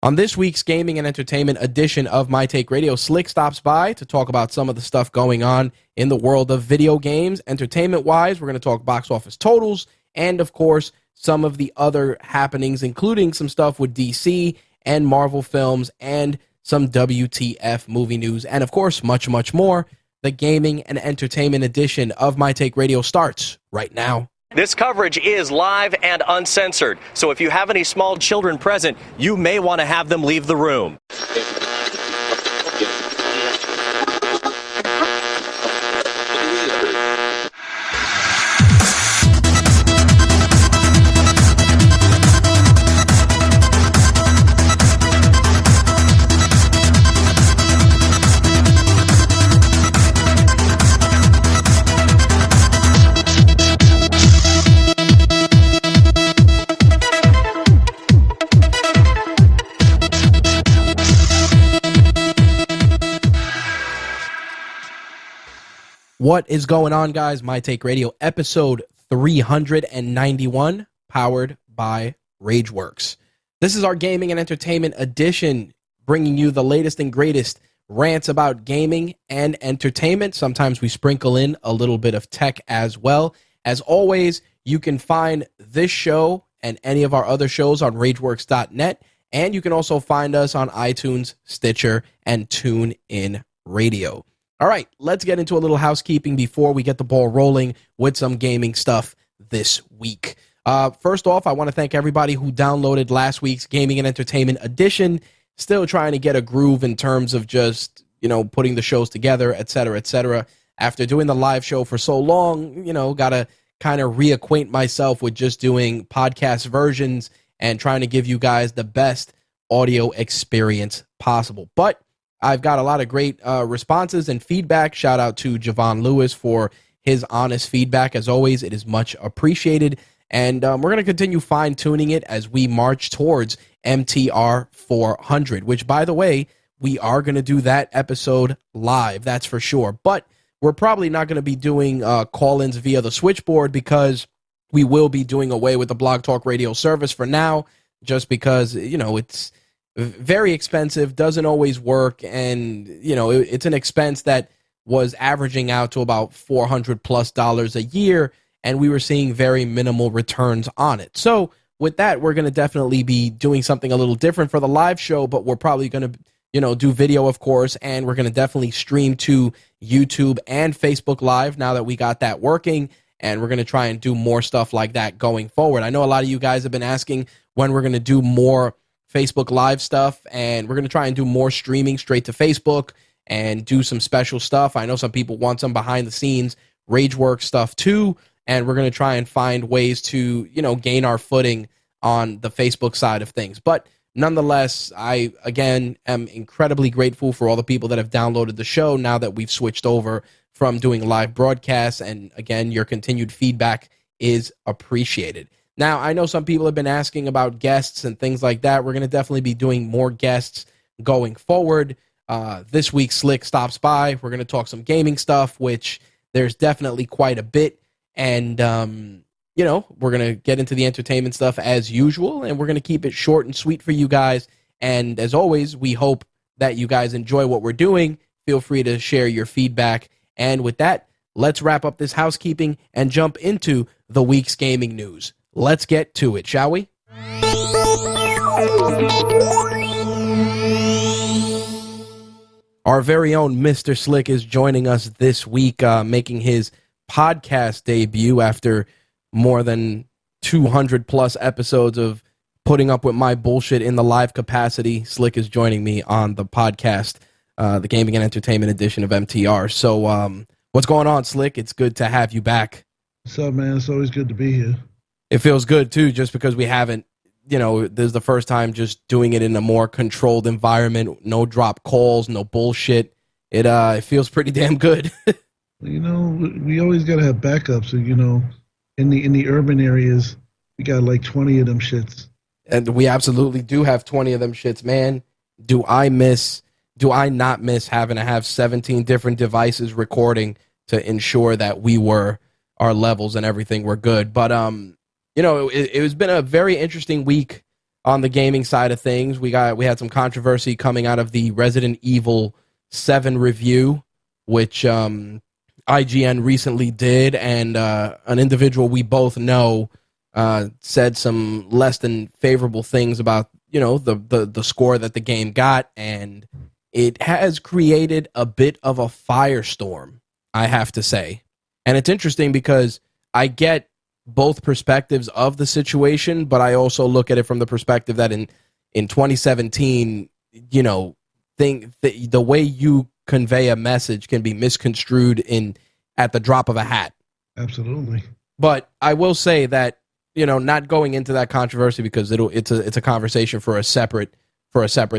On this week's gaming and entertainment edition of My Take Radio, Slick stops by to talk about some of the stuff going on in the world of video games. Entertainment-wise, we're going to talk box office totals and, of course, some of the other happenings, including some stuff with DC and Marvel films and some WTF movie news, and, of course, much, much more. The gaming and entertainment edition of My Take Radio starts right now. This coverage is live and uncensored, so if you have any small children present, you may want to have them leave the room. What is going on, guys? My Take Radio, episode 391, powered by RageWorks. This is our gaming and entertainment edition, bringing you the latest and greatest rants about gaming and entertainment. Sometimes we sprinkle in a little bit of tech as well. As always, you can find this show and any of our other shows on RageWorks.net, and you can also find us on iTunes, Stitcher, and TuneIn Radio. All right, let's get into a little housekeeping before we get the ball rolling with some gaming stuff this week. First off, I want to thank everybody who downloaded last week's gaming and entertainment edition. Still trying to get a groove in terms of just, putting the shows together, et cetera, et cetera. After doing the live show for so long, got to kind of reacquaint myself with just doing podcast versions and trying to give you guys the best audio experience possible. But I've got a lot of great responses and feedback. Shout out to Javon Lewis for his honest feedback. As always, it is much appreciated. And we're going to continue fine-tuning it as we march towards MTR 400, which, by the way, we are going to do that episode live. That's for sure. But we're probably not going to be doing call-ins via the switchboard because we will be doing away with the Blog Talk Radio service for now, just because, it's very expensive, doesn't always work, and it's an expense that was averaging out to about $400+ a year, and we were seeing very minimal returns on it. So with that, we're going to definitely be doing something a little different for the live show, but we're probably going to do video, of course, and we're going to definitely stream to YouTube and Facebook Live now that we got that working, and we're going to try and do more stuff like that going forward. I know a lot of you guys have been asking when we're going to do more Facebook Live stuff, and we're going to try and do more streaming straight to Facebook and do some special stuff. I know some people want some behind-the-scenes RageWorks stuff too, and we're going to try and find ways to, gain our footing on the Facebook side of things. But nonetheless, I, again, am incredibly grateful for all the people that have downloaded the show now that we've switched over from doing live broadcasts, and again, your continued feedback is appreciated. Now, I know some people have been asking about guests and things like that. We're going to definitely be doing more guests going forward. This week, Slick stops by. We're going to talk some gaming stuff, which there's definitely quite a bit. And, we're going to get into the entertainment stuff as usual, and we're going to keep it short and sweet for you guys. And as always, we hope that you guys enjoy what we're doing. Feel free to share your feedback. And with that, let's wrap up this housekeeping and jump into the week's gaming news. Let's get to it, shall we? Our very own Mr. Slick is joining us this week, making his podcast debut after more than 200+ episodes of putting up with my bullshit in the live capacity. Slick is joining me on the podcast, the Gaming and Entertainment edition of MTR. So what's going on, Slick? It's good to have you back. What's up, man? It's always good to be here. It feels good, too, just because we haven't, this is the first time just doing it in a more controlled environment, no drop calls, no bullshit. It feels pretty damn good. We always got to have backups. So, in the urban areas, we got like 20 of them shits. And we absolutely do have 20 of them shits, man. Do I not miss having to have 17 different devices recording to ensure that our levels and everything were good. But, it has been a very interesting week on the gaming side of things. We had some controversy coming out of the Resident Evil 7 review, which IGN recently did, and an individual we both know said some less than favorable things about, you know, the score that the game got, and it has created a bit of a firestorm, I have to say. And it's interesting because I get both perspectives of the situation, but I also look at it from the perspective that in 2017, you know, the way you convey a message can be misconstrued at the drop of a hat. Absolutely. But I will say that, you know, not going into that controversy because it's a conversation for a separate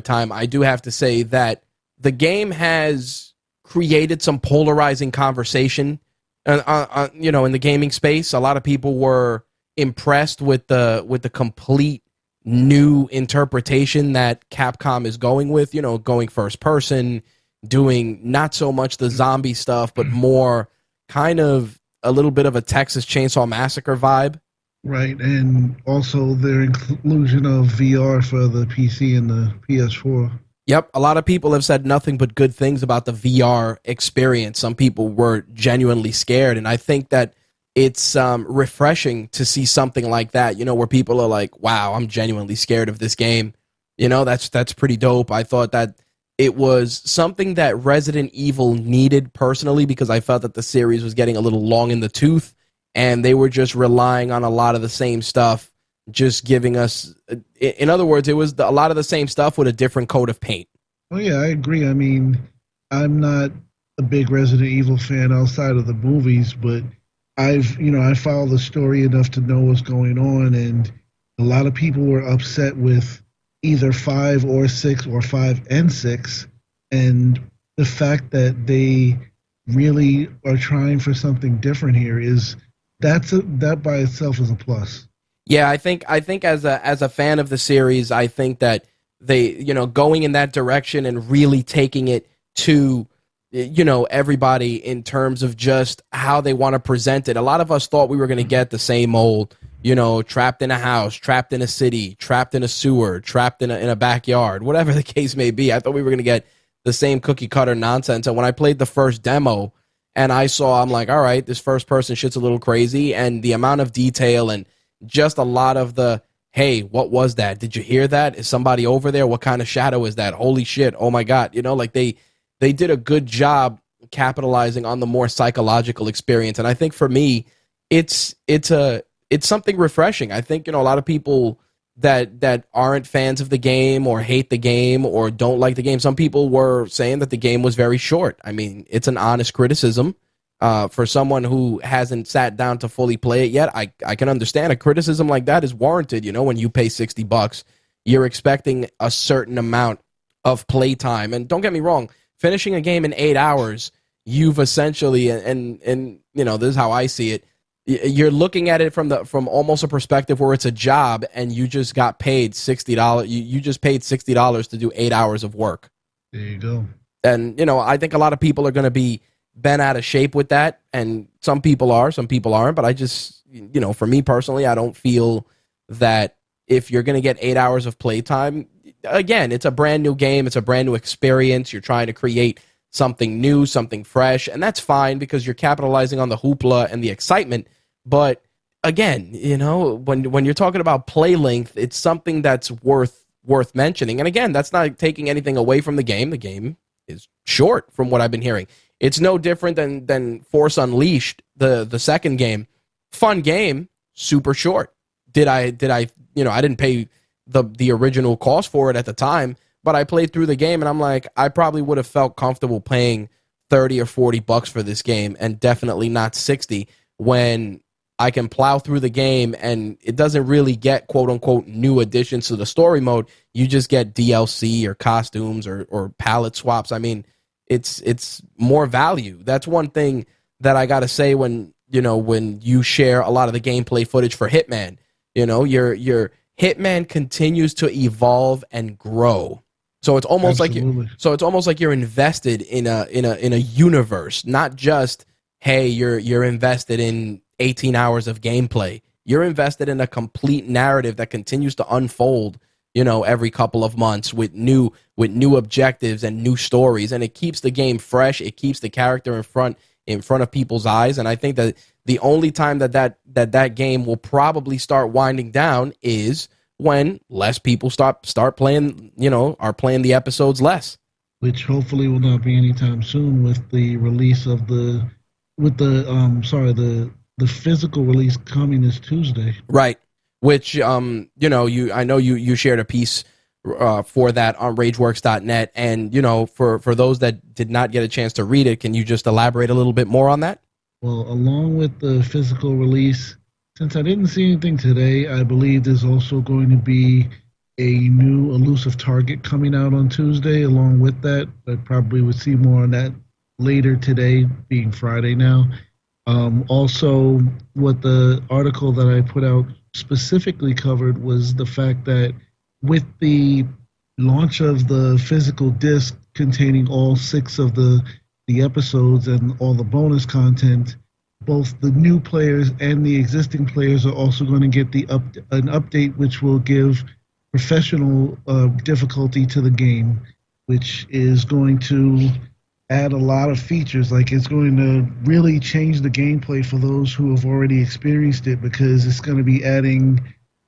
time. I do have to say that the game has created some polarizing conversation. You know, in the gaming space, a lot of people were impressed with the complete new interpretation that Capcom is going with. You know, going first person, doing not so much the zombie stuff, but more kind of a little bit of a Texas Chainsaw Massacre vibe. Right, and also their inclusion of VR for the PC and the PS4. Yep, a lot of people have said nothing but good things about the VR experience. Some people were genuinely scared, and I think that it's refreshing to see something like that, you know, where people are like, wow, I'm genuinely scared of this game. You know, that's pretty dope. I thought that it was something that Resident Evil needed personally, because I felt that the series was getting a little long in the tooth, and they were just relying on a lot of the same stuff, just giving us, in other words, it was a lot of the same stuff with a different coat of paint. Oh yeah, I agree. I mean, I'm not a big Resident Evil fan outside of the movies, but I follow the story enough to know what's going on, and a lot of people were upset with either 5 or 6 or 5 and 6, and the fact that they really are trying for something different here that by itself is a plus. Yeah, I think as a fan of the series, I think that they, you know, going in that direction and really taking it to, you know, everybody in terms of just how they want to present it. A lot of us thought we were going to get the same old, you know, trapped in a house, trapped in a city, trapped in a sewer, trapped in a backyard, whatever the case may be. I thought we were going to get the same cookie cutter nonsense. And when I played the first demo and I'm like, all right, this first person shit's a little crazy, and the amount of detail and just a lot of the, hey, what was that? Did you hear that? Is somebody over there? What kind of shadow is that? Holy shit. Oh my God. You know, like they did a good job capitalizing on the more psychological experience. And I think for me, it's something refreshing. I think, you know, a lot of people that aren't fans of the game or hate the game or don't like the game, some people were saying that the game was very short. I mean, it's an honest criticism. For someone who hasn't sat down to fully play it yet, I can understand a criticism like that is warranted. You know, when you pay $60, you're expecting a certain amount of playtime. And don't get me wrong, finishing a game in 8 hours, you've essentially, and you know, this is how I see it, you're looking at it from almost a perspective where it's a job and you just got paid $60. You just paid $60 to do 8 hours of work. There you go. And, you know, I think a lot of people are going to be bent out of shape with that, and some people are, some people aren't, but I just, you know, for me personally, I don't feel that if you're going to get 8 hours of playtime, again, it's a brand new game, it's a brand new experience, you're trying to create something new, something fresh, and that's fine because you're capitalizing on the hoopla and the excitement, but again, you know, when you're talking about play length, it's something that's worth mentioning, and again, that's not taking anything away from the game is short from what I've been hearing. It's no different than Force Unleashed, the second game. Fun game, super short. Did I you know, I didn't pay the original cost for it at the time, but I played through the game and I'm like, I probably would have felt comfortable paying $30 or $40 for this game and definitely not 60 when I can plow through the game and it doesn't really get quote unquote new additions to the story mode. You just get DLC or costumes or palette swaps. I mean, it's more value. That's one thing that I got to say when you share a lot of the gameplay footage for Hitman. You know, your Hitman continues to evolve and grow. So it's almost like you're invested in a universe, not just, hey, you're invested in 18 hours of gameplay. You're invested in a complete narrative that continues to unfold every couple of months with new objectives and new stories, and it keeps the game fresh. It keeps the character in front of people's eyes, and I think that the only time that game will probably start winding down is when less people start playing, are playing the episodes less. Which hopefully will not be anytime soon with the release of the physical release coming this Tuesday. Right. Which I know you shared a piece for that on rageworks.net, and for those that did not get a chance to read it, can you just elaborate a little bit more on that? Well, along with the physical release, since I didn't see anything today, I believe there's also going to be a new elusive target coming out on Tuesday. Along with that, I probably would see more on that later today, being Friday now. Also, what the article that I put out specifically covered was the fact that with the launch of the physical disc containing all 6 of the episodes and all the bonus content, both the new players and the existing players are also going to get an update which will give professional difficulty to the game, which is going to add a lot of features. Like, it's going to really change the gameplay for those who have already experienced it, because it's going to be adding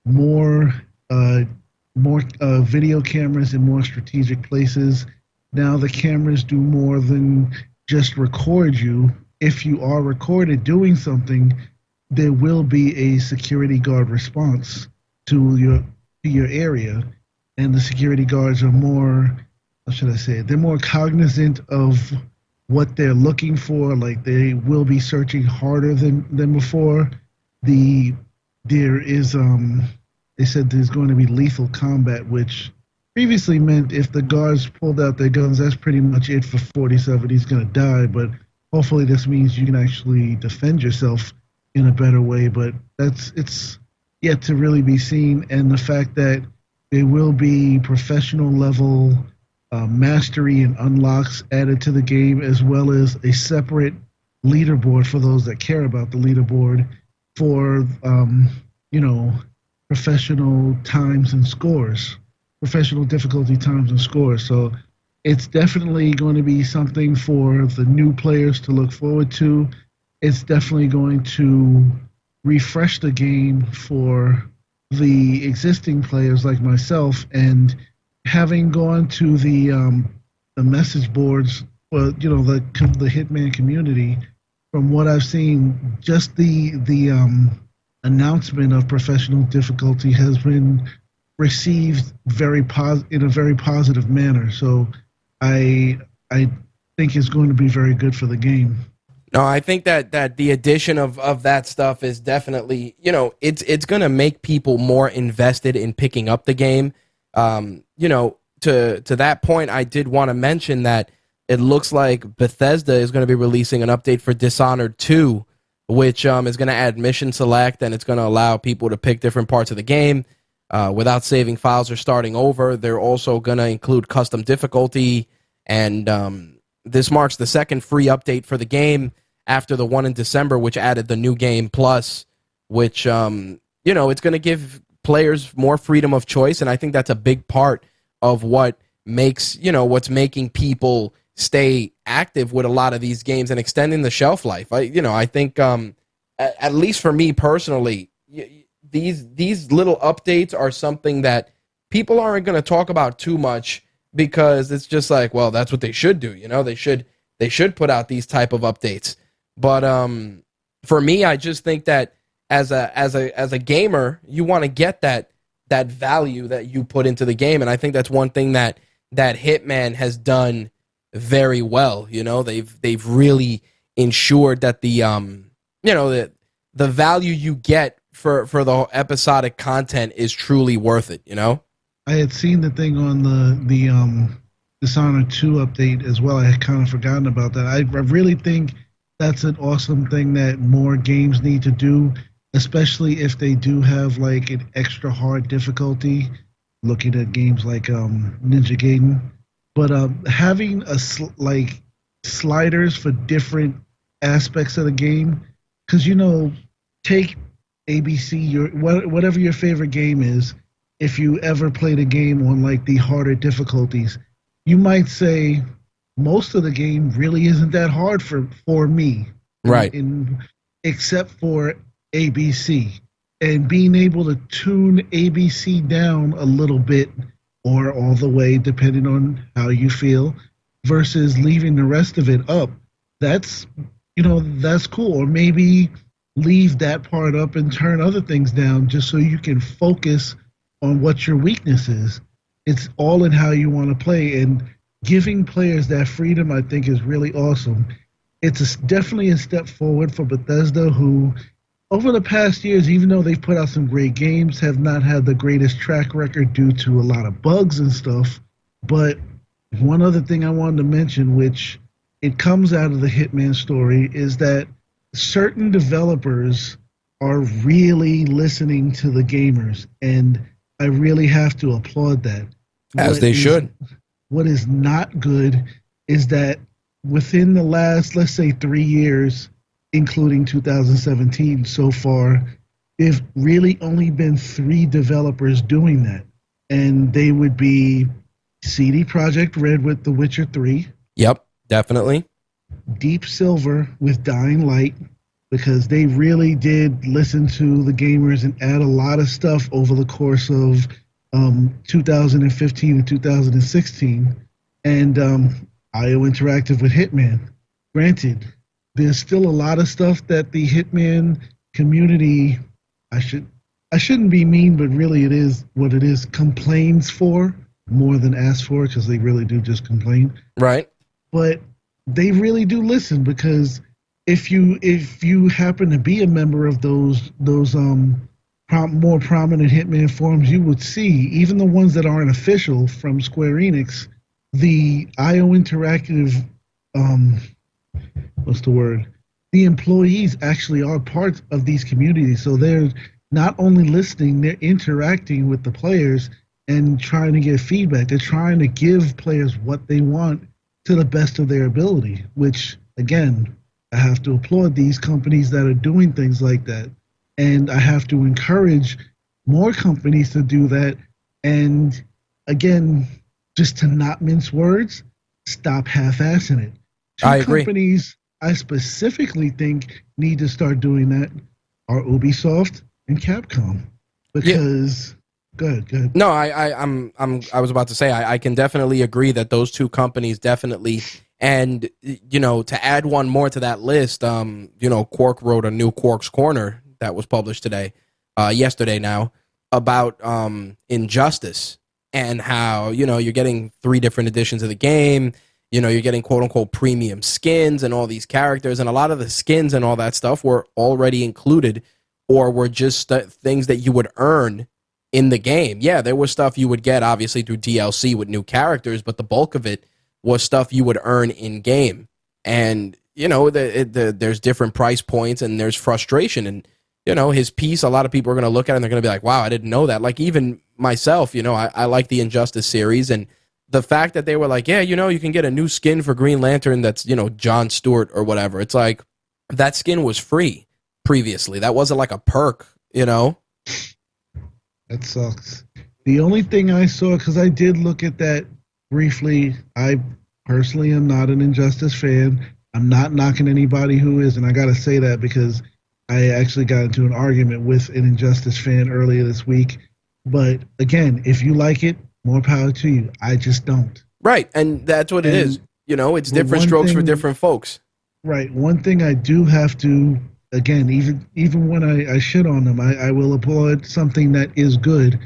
more video cameras in more strategic places. Now the cameras do more than just record you. If you are recorded doing something, there will be a security guard response to your area, and the security guards are more, how should I say it? They're more cognizant of what they're looking for. Like, they will be searching harder than before. They said there's going to be lethal combat, which previously meant if the guards pulled out their guns, that's pretty much it for 47. He's going to die, but hopefully this means you can actually defend yourself in a better way. But it's yet to really be seen. And the fact that there will be professional level mastery and unlocks added to the game, as well as a separate leaderboard for those that care about the leaderboard for professional times and scores, professional difficulty times and scores. So it's definitely going to be something for the new players to look forward to. It's definitely going to refresh the game for the existing players like myself. And having gone to the message boards, the Hitman community, from what I've seen, just the announcement of professional difficulty has been received in a very positive manner. So I think it's going to be very good for the game. No, I think that the addition of that stuff is definitely, it's going to make people more invested in picking up the game. To that point, I did want to mention that it looks like Bethesda is going to be releasing an update for Dishonored 2, which is going to add mission select, and it's going to allow people to pick different parts of the game without saving files or starting over. They're also going to include custom difficulty, and this marks the second free update for the game after the one in December, which added the new game plus, which, it's going to give players more freedom of choice, and I think that's a big part of what makes, what's making people stay active with a lot of these games and extending the shelf life. I think, at least for me personally, these little updates are something that people aren't going to talk about too much, because it's just like, well, that's what they should do. They should put out these type of updates. But for me, I just think that as a gamer, you want to get that value that you put into the game, and I think that's one thing that Hitman has done very well. They've really ensured that the value you get for the episodic content is truly worth it. I had seen the thing on the Dishonored 2 update as well. I had kind of forgotten about that. I really think that's an awesome thing that more games need to do, especially if they do have like an extra hard difficulty. Looking at games like Ninja Gaiden, but having sliders for different aspects of the game, because take ABC, whatever your favorite game is, if you ever played a game on like the harder difficulties, you might say most of the game really isn't that hard for me. Right. Except for ABC. And being able to tune ABC down a little bit or all the way, depending on how you feel, versus leaving the rest of it up, that's cool. Or maybe leave that part up and turn other things down just so you can focus on what your weakness is. It's all in how you want to play, and giving players that freedom, I think, is really awesome. It's definitely a step forward for Bethesda, who over the past years, even though they've put out some great games, have not had the greatest track record due to a lot of bugs and stuff. But one other thing I wanted to mention, which it comes out of the Hitman story, is that certain developers are really listening to the gamers, and I really have to applaud that. As they should. What is not good is that within the last, let's say, 3 years, including 2017 so far, there've really only been 3 developers doing that. And they would be CD Projekt Red with The Witcher 3. Yep, definitely. Deep Silver with Dying Light, because they really did listen to the gamers and add a lot of stuff over the course of 2015 and 2016. And IO Interactive with Hitman. Granted, there's still a lot of stuff that the Hitman community, I shouldn't be mean, but really it is what it is, complains for more than asks for, because they really do just complain. Right. But they really do listen, because if you happen to be a member of those more prominent Hitman forums, you would see, even the ones that aren't official from Square Enix, the IO Interactive, what's the word? The employees actually are part of these communities. So they're not only listening, they're interacting with the players and trying to get feedback. They're trying to give players what they want to the best of their ability, which, again, I have to applaud these companies that are doing things like that. And I have to encourage more companies to do that. And again, just to not mince words, stop half-assing it. I agree. Companies I specifically think need to start doing that are Ubisoft and Capcom. Because good. No, I was about to say I can definitely agree that those two companies definitely. And to add one more to that list, Quark wrote a new Quark's Corner that was published yesterday now, about Injustice and how you're getting 3 different editions of the game. You're getting quote unquote premium skins and all these characters, and a lot of the skins and all that stuff were already included or were just things that you would earn in the game. Yeah, there was stuff you would get obviously through DLC with new characters, but the bulk of it was stuff you would earn in game. And there's different price points and there's frustration. And his piece, a lot of people are going to look at it and they're going to be like, wow, I didn't know that. Like even myself, I like the Injustice series, and the fact that they were like, yeah, you can get a new skin for Green Lantern that's, John Stewart or whatever. It's like, that skin was free previously. That wasn't like a perk, That sucks. The only thing I saw, because I did look at that briefly, I personally am not an Injustice fan. I'm not knocking anybody who is, and I got to say that because I actually got into an argument with an Injustice fan earlier this week. But again, if you like it, more power to you. I just don't. Right, and that's what it is. It's different strokes for different folks. Right. One thing I do have to, again, even when I shit on them, I will applaud something that is good.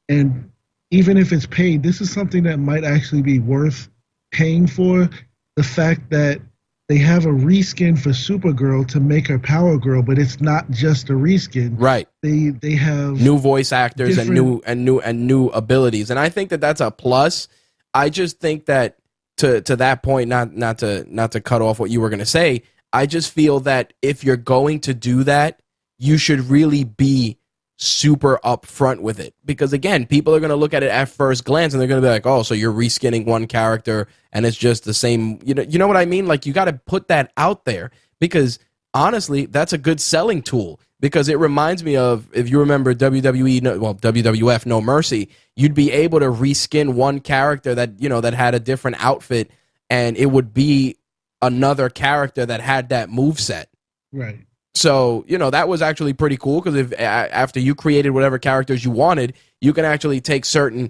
And even if it's paid, this is something that might actually be worth paying for. The fact that they have a reskin for Supergirl to make her Power Girl, but it's not just a reskin. Right. They have new voice actors and new abilities, and I think that that's a plus. I just think that to that point, not to cut off what you were going to say, I just feel that if you're going to do that, you should really be super upfront with it, because again, people are going to look at it at first glance and they're going to be like, oh, so you're reskinning one character and it's just the same, you know what I mean? Like, you got to put that out there, because honestly, that's a good selling tool, because it reminds me of, if you remember WWF No Mercy, you'd be able to reskin one character that, you know, that had a different outfit, and it would be another character that had that move set. Right. So, you know, that was actually pretty cool, because if after you created whatever characters you wanted, you can actually take certain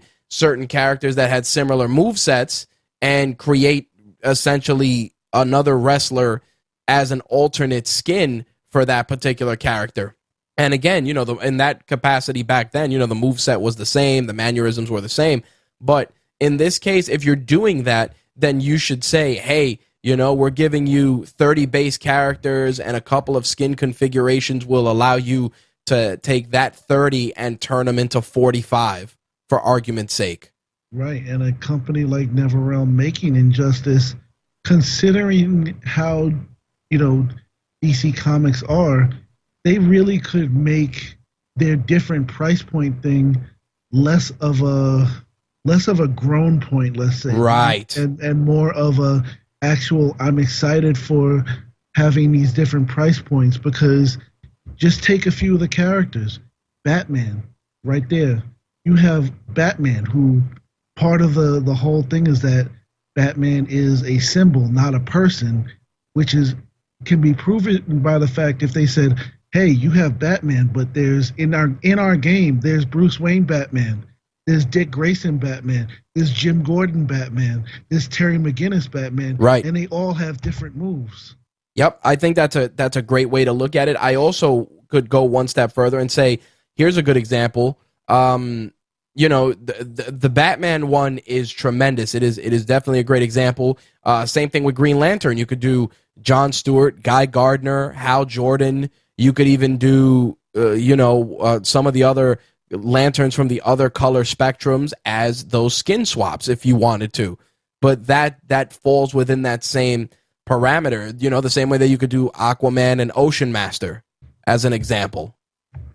characters that had similar move sets and create essentially another wrestler as an alternate skin for that particular character. And again, you know, in that capacity back then, you know, the move set was the same, the mannerisms were the same. But in this case, if you're doing that, then you should say, hey, you know, we're giving you 30 base characters, and a couple of skin configurations will allow you to take that 30 and turn them into 45, for argument's sake. Right, and a company like NetherRealm making Injustice, considering how, you know, DC Comics are, they really could make their different price point thing less of a grown point, let's say. Right. And more of a actual, I'm excited for having these different price points, because just take a few of the characters. Batman, right there. You have Batman, who part of the whole thing is that Batman is a symbol, not a person, which can be proven by the fact if they said, hey, you have Batman, but there's in our game, there's Bruce Wayne Batman, there's Dick Grayson Batman, there's Jim Gordon Batman, there's Terry McGinnis Batman, right? And they all have different moves. Yep, I think that's a great way to look at it. I also could go one step further and say, here's a good example. You know, the Batman one is tremendous. It is definitely a great example. Same thing with Green Lantern. You could do John Stewart, Guy Gardner, Hal Jordan. You could even do some of the other lanterns from the other color spectrums as those skin swaps if you wanted to. But that falls within that same parameter. You know, the same way that you could do Aquaman and Ocean Master as an example.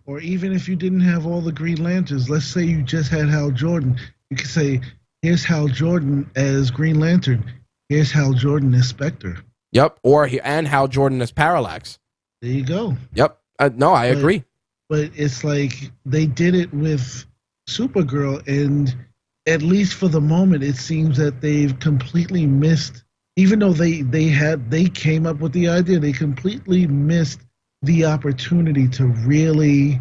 Or even if you didn't have all the Green Lanterns, let's say you just had Hal Jordan, you could say, here's Hal Jordan as Green Lantern, here's Hal Jordan as Spectre. Yep, and Hal Jordan as Parallax. There you go. Yep, no, I agree. But it's like they did it with Supergirl, and at least for the moment, it seems that they've completely missed, even though they came up with the idea, they completely missed the opportunity to really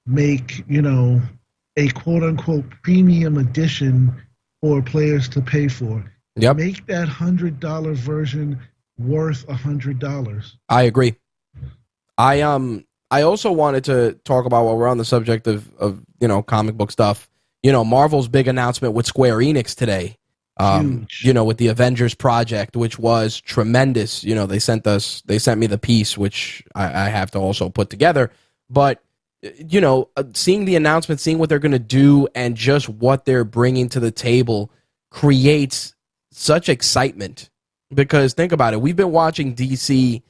make, you know, a quote-unquote premium edition for players to pay for. Yep. Make that $100 version worth $100. I agree. I also wanted to talk about, while we're on the subject of you know, comic book stuff, you know, Marvel's big announcement with Square Enix today. You know, with the Avengers project, which was tremendous. You know, they sent me the piece, which I have to also put together. But, you know, seeing the announcement, seeing what they're going to do, and just what they're bringing to the table creates such excitement. Because think about it, we've been watching DC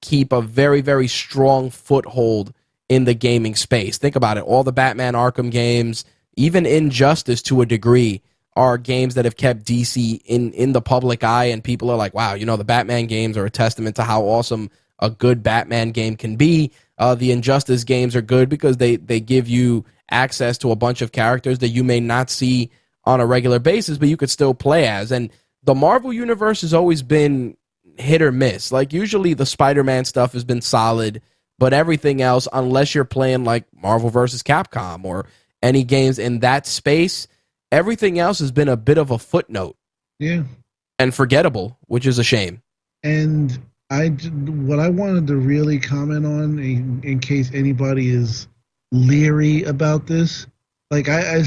keep a very, very strong foothold in the gaming space. Think about it, all the Batman Arkham games, even Injustice to a degree, are games that have kept DC in the public eye, and people are like, wow, you know, the Batman games are a testament to how awesome a good Batman game can be. The Injustice games are good because they give you access to a bunch of characters that you may not see on a regular basis, but you could still play as. And the Marvel Universe has always been hit or miss. Like, usually the Spider-Man stuff has been solid, but everything else, unless you're playing like Marvel vs. Capcom or any games in that space, everything else has been a bit of a footnote. Yeah. And forgettable, which is a shame. And what I wanted to really comment on, in case anybody is leery about this, like a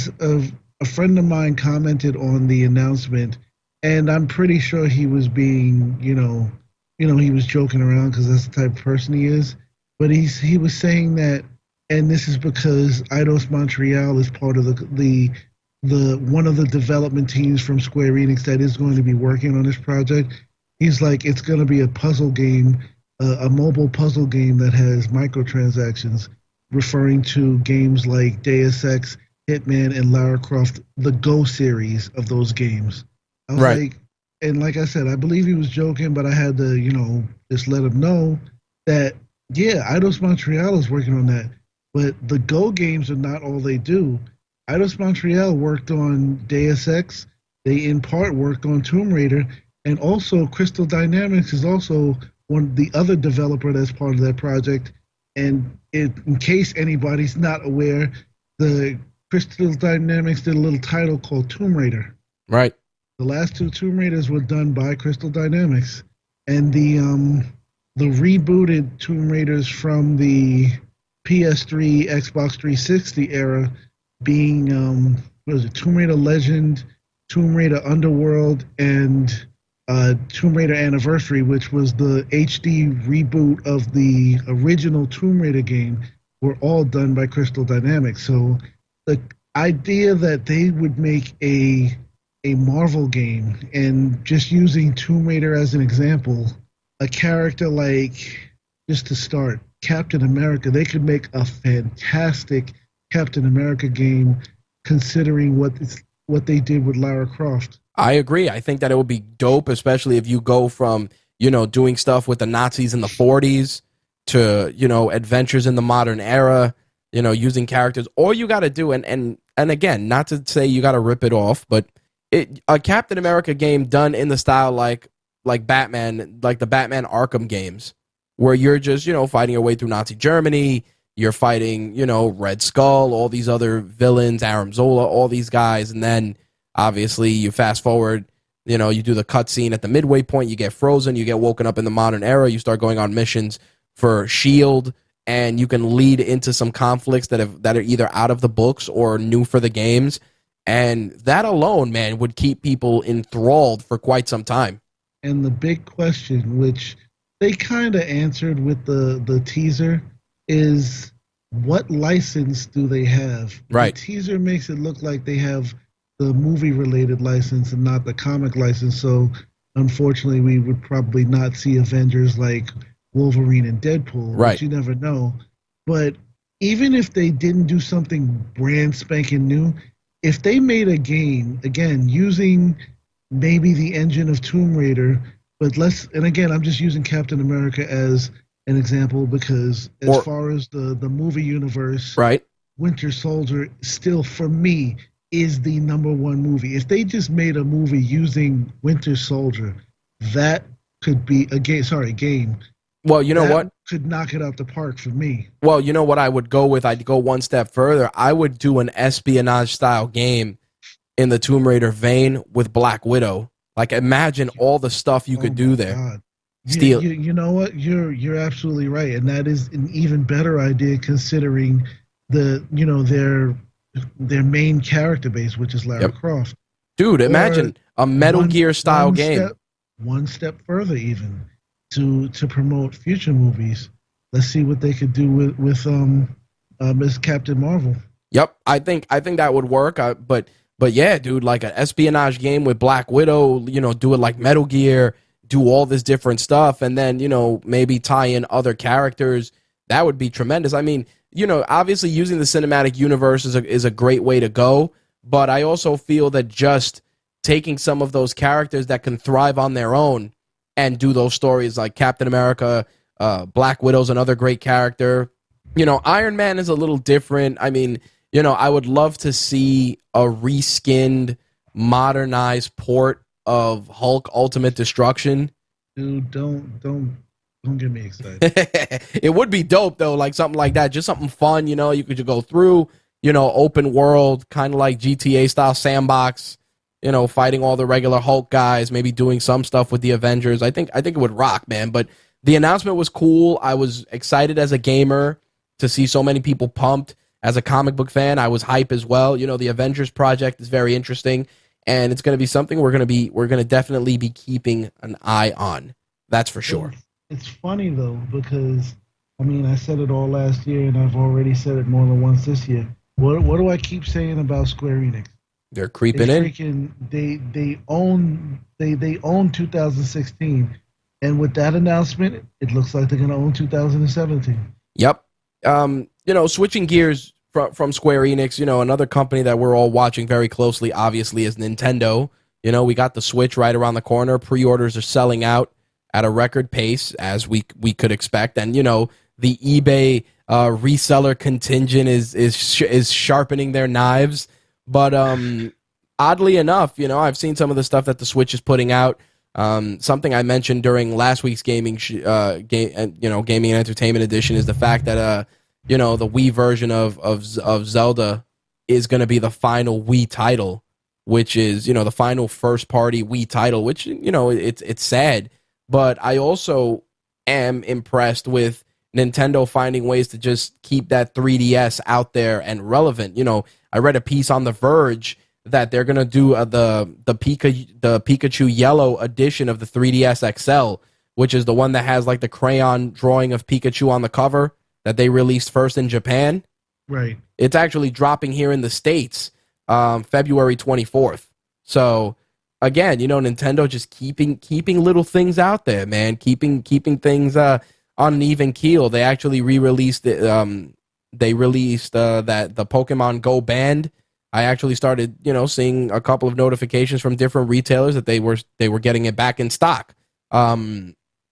friend of mine commented on the announcement, and I'm pretty sure he was being, you know, he was joking around because that's the type of person he is. But he was saying that, and this is because Eidos Montreal is part of the one of the development teams from Square Enix that is going to be working on this project. He's like, it's going to be a puzzle game, a mobile puzzle game that has microtransactions, referring to games like Deus Ex, Hitman, and Lara Croft, the Go series of those games. I was like, and like I said, I believe he was joking, but I had to, you know, just let him know that Yeah, Eidos Montreal is working on that, but the Go games are not all they do. Eidos Montreal worked on Deus Ex. They in part worked on Tomb Raider, and also Crystal Dynamics is also one the other developer that's part of that project. And in case anybody's not aware, the Crystal Dynamics did a little title called Tomb Raider. Right. The last two Tomb Raiders were done by Crystal Dynamics, and the rebooted Tomb Raiders from the PS3, Xbox 360 era, being what is it, Tomb Raider Legend, Tomb Raider Underworld, and Tomb Raider Anniversary, which was the HD reboot of the original Tomb Raider game, were all done by Crystal Dynamics. So the idea that they would make a Marvel game, and just using Tomb Raider as an example, a character like, just to start, Captain America, they could make a fantastic Captain America game considering what they did with Lara Croft. I agree. I think that it would be dope, especially if you go from, doing stuff with the Nazis in the 40s to, adventures in the modern era, using characters. All you got to do, and again, not to say you got to rip it off, but a Captain America game done in the style like Batman, like the Batman Arkham games, where you're just, fighting your way through Nazi Germany, you're fighting, Red Skull, all these other villains, Aram Zola, all these guys, and then obviously you fast forward, you do the cutscene at the midway point, you get frozen, you get woken up in the modern era, you start going on missions for SHIELD, and you can lead into some conflicts that are either out of the books or new for the games. And that alone, man, would keep people enthralled for quite some time. And the big question, which they kind of answered with the teaser, is what license do they have? Right. The teaser makes it look like they have the movie-related license and not the comic license. So, unfortunately, we would probably not see Avengers like Wolverine and Deadpool. Right. But you never know. But even if they didn't do something brand spanking new, if they made a game, again, using maybe the engine of Tomb Raider, but and again, I'm just using Captain America as an example because far as the movie universe, right, Winter Soldier still, for me, is the #1 movie. If they just made a movie using Winter Soldier, that could be a game. Well, you know what? Could knock it out the park for me. Well, you know what I would go with? I'd go one step further. I would do an espionage-style game in the Tomb Raider vein with Black Widow. Like, imagine all the stuff you could do there. God. You know what? You're absolutely right, and that is an even better idea considering their main character base, which is Lara Croft. Dude, imagine a Metal Gear style game. One step further, even to promote future movies. Let's see what they could do with Miss Captain Marvel. Yep, I think that would work. But yeah, dude, like an espionage game with Black Widow. Do it like Metal Gear. Do all this different stuff, and then maybe tie in other characters. That would be tremendous. I mean, obviously using the cinematic universe is a great way to go. But I also feel that just taking some of those characters that can thrive on their own and do those stories like Captain America, Black Widow's another great character. Iron Man is a little different. I mean, I would love to see a reskinned, modernized port of Hulk Ultimate Destruction. Dude, don't get me excited. It would be dope though, like something like that, just something fun. You could just go through, open world, kind of like GTA style sandbox. Fighting all the regular Hulk guys, maybe doing some stuff with the Avengers. I think it would rock, man. But the announcement was cool. I was excited as a gamer to see so many people pumped. As a comic book fan, I was hype as well. The Avengers project is very interesting, and it's going to be something we're going to definitely be keeping an eye on. That's for sure. It's funny though, because I said it all last year, and I've already said it more than once this year. What do I keep saying about Square Enix? They're creeping in. They own 2016, and with that announcement, it looks like they're going to own 2017. Yep. Switching gears from Square Enix, another company that we're all watching very closely, obviously, is Nintendo. We got the Switch right around the corner. Pre-orders are selling out at a record pace, as we could expect, and the eBay reseller contingent is sharpening their knives. But oddly enough, I've seen some of the stuff that the Switch is putting out. Something I mentioned during last week's gaming gaming and entertainment edition is the fact that the Wii version of Zelda is going to be the final Wii title, which is the final first party Wii title, which it's sad, but I also am impressed with Nintendo finding ways to just keep that 3DS out there and relevant. I read a piece on The Verge that they're gonna do the Pikachu Yellow edition of the 3DS XL, which is the one that has like the crayon drawing of Pikachu on the cover that they released first in Japan. Right. It's actually dropping here in the States February 24th. So again, Nintendo just keeping little things out there, man. Keeping things on an even keel. They actually re-released it. They released that the Pokemon Go band. I actually started, seeing a couple of notifications from different retailers that they were getting it back in stock,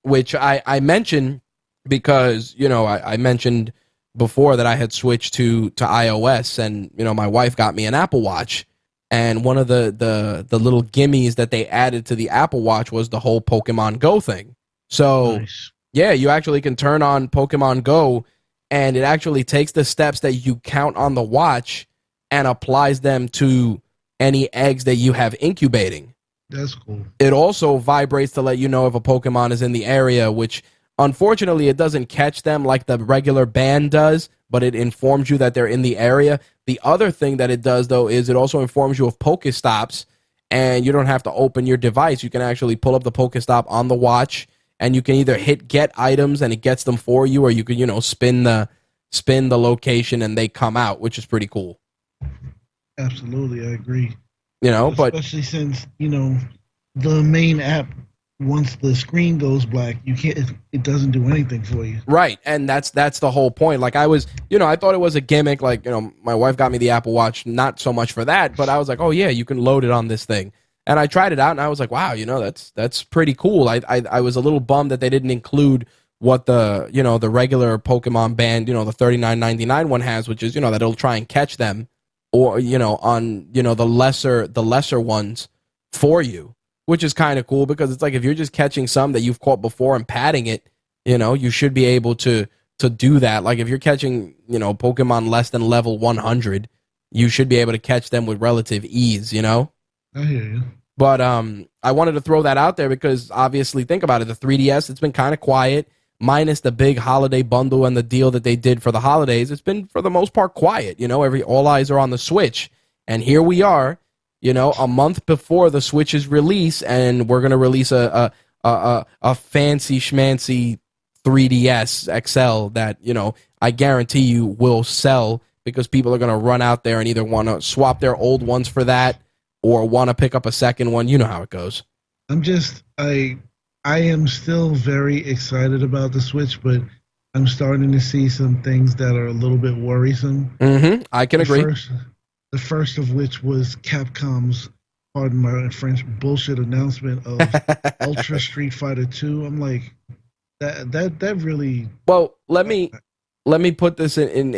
which I mentioned because I mentioned before that I had switched to iOS, and my wife got me an Apple Watch, and one of the little gimmies that they added to the Apple Watch was the whole Pokemon Go thing. So Nice. yeah, you actually can turn on Pokemon Go, and it actually takes the steps that you count on the watch and applies them to any eggs that you have incubating. That's cool. It also vibrates to let you know if a Pokemon is in the area, which unfortunately it doesn't catch them like the regular band does, but it informs you that they're in the area. The other thing that it does, though, is it also informs you of Pokestops, and you don't have to open your device. You can actually pull up the Pokestop on the watch, and you can either hit get items and it gets them for you, or you can, spin the location and they come out, which is pretty cool. Absolutely, I agree. But especially since the main app, once the screen goes black, you can't. It doesn't do anything for you. right, and that's the whole point. Like I was, I thought it was a gimmick. Like my wife got me the Apple Watch, not so much for that, but I was like, oh yeah, you can load it on this thing. And I tried it out, and I was like, wow, that's pretty cool. I was a little bummed that they didn't include what the the regular Pokemon band, the $39.99 one has, which is that it'll try and catch them, or on the lesser ones for you, which is kind of cool, because it's like if you're just catching some that you've caught before and padding it, you should be able to do that. Like if you're catching Pokemon less than level 100, you should be able to catch them with relative ease. I hear you. But I wanted to throw that out there because obviously, think about it, the 3DS, it's been kind of quiet, minus the big holiday bundle and the deal that they did for the holidays. It's been, for the most part, quiet. All eyes are on the Switch. And here we are, a month before the Switch's release, and we're going to release a fancy schmancy 3DS XL that, I guarantee you will sell, because people are going to run out there and either want to swap their old ones for that or want to pick up a second one. You know how it goes. I am still very excited about the Switch, but I'm starting to see some things that are a little bit worrisome. Mm-hmm. I can agree. The first of which was Capcom's, pardon my French, bullshit announcement of Ultra Street Fighter 2. I'm like, that really. Well, let me put this in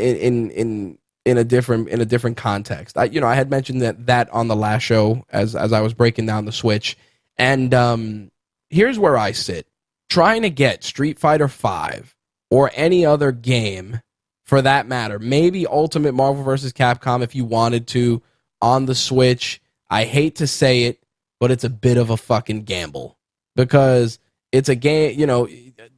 a different context. I had mentioned that on the last show as I was breaking down the Switch, and here's where I sit. Trying to get Street Fighter V or any other game, for that matter, maybe Ultimate Marvel vs. Capcom if you wanted to, on the Switch, I hate to say it, but it's a bit of a fucking gamble. Because it's a game,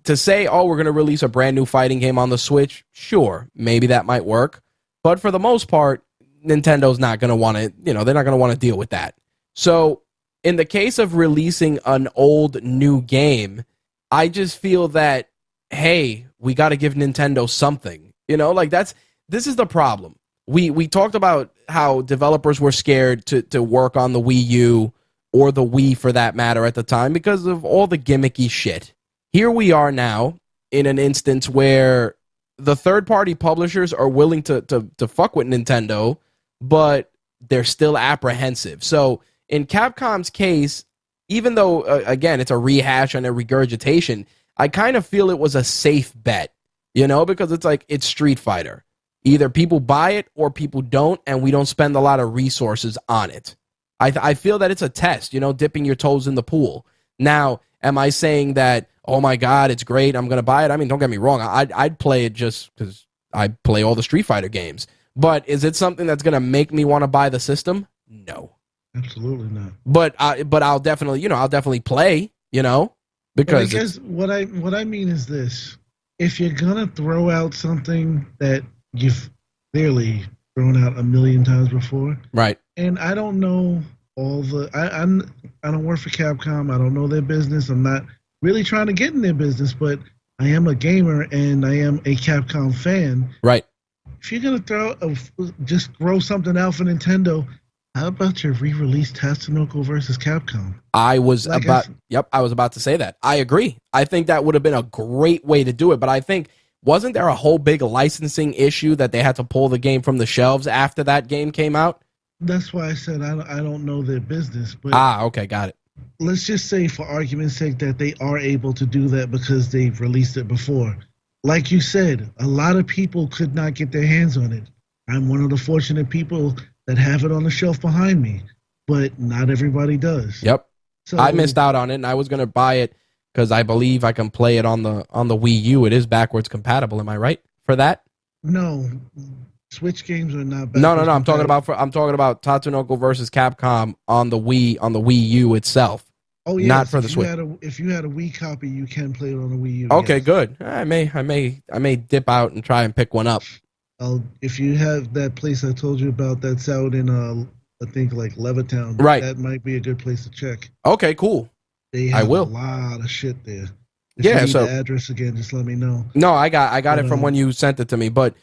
to say, oh, we're going to release a brand new fighting game on the Switch, sure, maybe that might work. But for the most part, Nintendo's not going to want to, they're not going to want to deal with that. So in the case of releasing an old new game, I just feel that, hey, we got to give Nintendo something. This is the problem. We talked about how developers were scared to work on the Wii U or the Wii for that matter at the time because of all the gimmicky shit. Here we are now in an instance where the third-party publishers are willing to fuck with Nintendo, but they're still apprehensive. So in Capcom's case, even though, again, it's a rehash and a regurgitation, I kind of feel it was a safe bet. because it's like it's Street Fighter. Either people buy it or people don't, and we don't spend a lot of resources on it. I feel that it's a test, dipping your toes in the pool. Now, am I saying that, oh my God, it's great, I'm going to buy it? I mean, don't get me wrong. I'd play it just because I play all the Street Fighter games. But is it something that's going to make me want to buy the system? No. Absolutely not. But I'll definitely play, because but I guess what I mean is this. If you're going to throw out something that you've clearly thrown out a million times before. Right. And I don't know all the I don't work for Capcom. I don't know their business. I'm not really trying to get in their business, but I am a gamer and I am a Capcom fan. Right. If you're going to just throw something out for Nintendo, how about your re-release Tatsunoko versus Capcom? I was about to say that. I agree. I think that would have been a great way to do it, but I think wasn't there a whole big licensing issue that they had to pull the game from the shelves after that game came out? That's why I said I don't know their business. But okay, got it. Let's just say, for argument's sake, that they are able to do that because they've released it before. Like you said, a lot of people could not get their hands on it. I'm one of the fortunate people that have it on the shelf behind me, but not everybody does. Yep. So I missed out on it, and I was going to buy it because I believe I can play it on the Wii U. It is backwards compatible. Am I right for that? No, Switch games are not. No. I'm talking about Tatsunoko versus Capcom on the Wii U itself. Oh yeah, not for the Switch. If you had a Wii copy, you can play it on the Wii U. Okay, yes. Good. I may dip out and try and pick one up. If you have that place I told you about that's out in I think like Levittown, right? That might be a good place to check. Okay, cool. They have a lot of shit there. If you need the address again, just let me know. No, I got it from when you sent it to me. But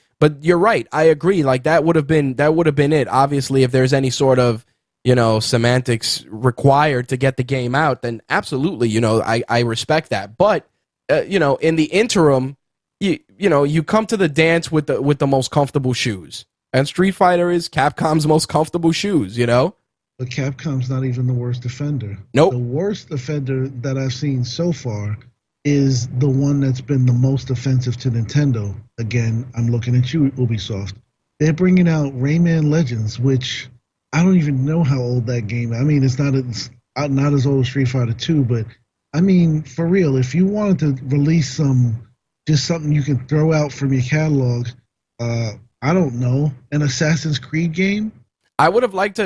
you're right. I agree. Like that would have been it. Obviously, if there's any sort of semantics required to get the game out, then absolutely, I respect that. But in the interim, you come to the dance with the most comfortable shoes, and Street Fighter is Capcom's most comfortable shoes. But Capcom's not even the worst offender. Nope. The worst offender that I've seen so far is the one that's been the most offensive to Nintendo. Again, I'm looking at you, Ubisoft. They're bringing out Rayman Legends, which I don't even know how old that game is. I mean, it's not as old as Street Fighter 2, but I mean, for real, if you wanted to release just something you can throw out from your catalog, I don't know, an Assassin's Creed game? I would have liked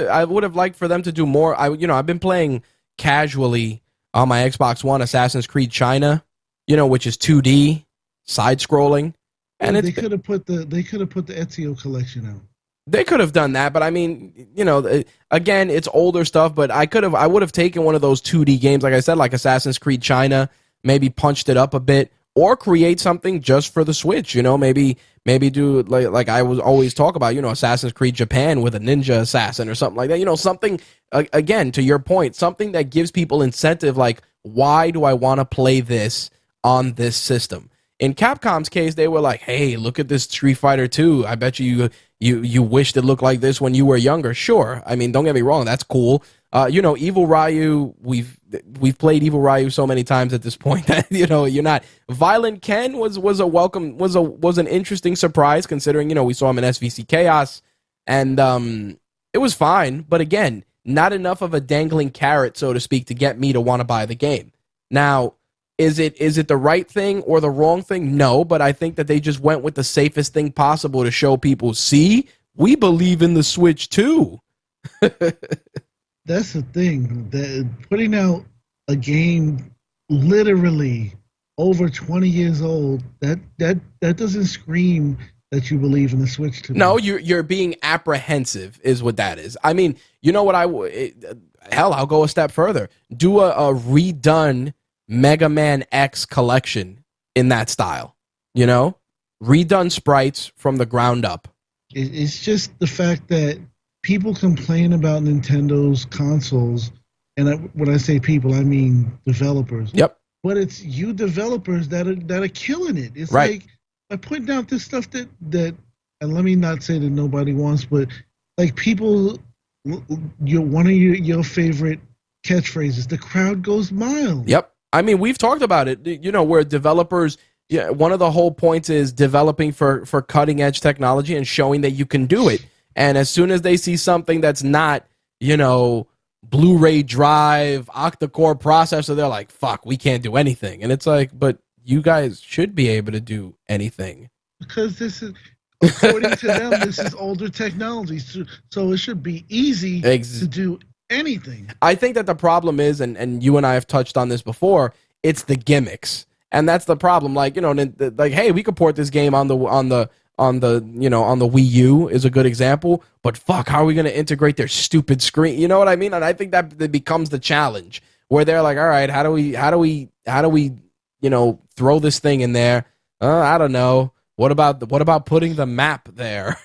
for them to do more. I've been playing casually on my Xbox One Assassin's Creed China, which is 2D side scrolling, and they could have put the Ezio collection out. They could have done that, but I mean, again, it's older stuff. But I would have taken one of those 2D games, like I said, like Assassin's Creed China, maybe punched it up a bit, or create something just for the Switch. Maybe do like I was always talk about, Assassin's Creed Japan with a ninja assassin or something like that. Something, again, to your point, something that gives people incentive. Like, why do I want to play this on this system? In Capcom's case, they were like, hey, look at this Street Fighter 2. I bet you wished it looked like this when you were younger. Sure. I mean, don't get me wrong. That's cool. Evil Ryu, we've played Evil Ryu so many times at this point that, you're not. Violent Ken was an interesting surprise considering, we saw him in SVC Chaos and it was fine. But again, not enough of a dangling carrot, so to speak, to get me to want to buy the game. Now, is it the right thing or the wrong thing? No, but I think that they just went with the safest thing possible to show people, see, we believe in the Switch too. That's the thing. Putting out a game literally over 20 years old, that doesn't scream that you believe in the Switch to me. No, you're being apprehensive is what that is. I mean, you know what I'll go a step further. Do a redone Mega Man X collection in that style, redone sprites from the ground up. It's just the fact that people complain about Nintendo's consoles, and when I say people, I mean developers. Yep. But it's you developers that are killing it. It's right. Like I putting out this stuff that, and let me not say that nobody wants, but like people, one of your favorite catchphrases, the crowd goes mild. Yep. I mean, we've talked about it, where developers Yeah, one of the whole points is developing for cutting edge technology and showing that you can do it. And as soon as they see something that's not, Blu-ray drive, octa-core processor, they're like, fuck, we can't do anything. And it's like, but you guys should be able to do anything. Because this is, according to them, this is older technology. So it should be easy to do anything. I think that the problem is, and you and I have touched on this before, it's the gimmicks. And that's the problem. Like, hey, we could port this game on the Wii U is a good example, but fuck, how are we going to integrate their stupid screen? You know what I mean? And I think that becomes the challenge where they're like, all right, how do we throw this thing in there? I don't know. What about putting the map there?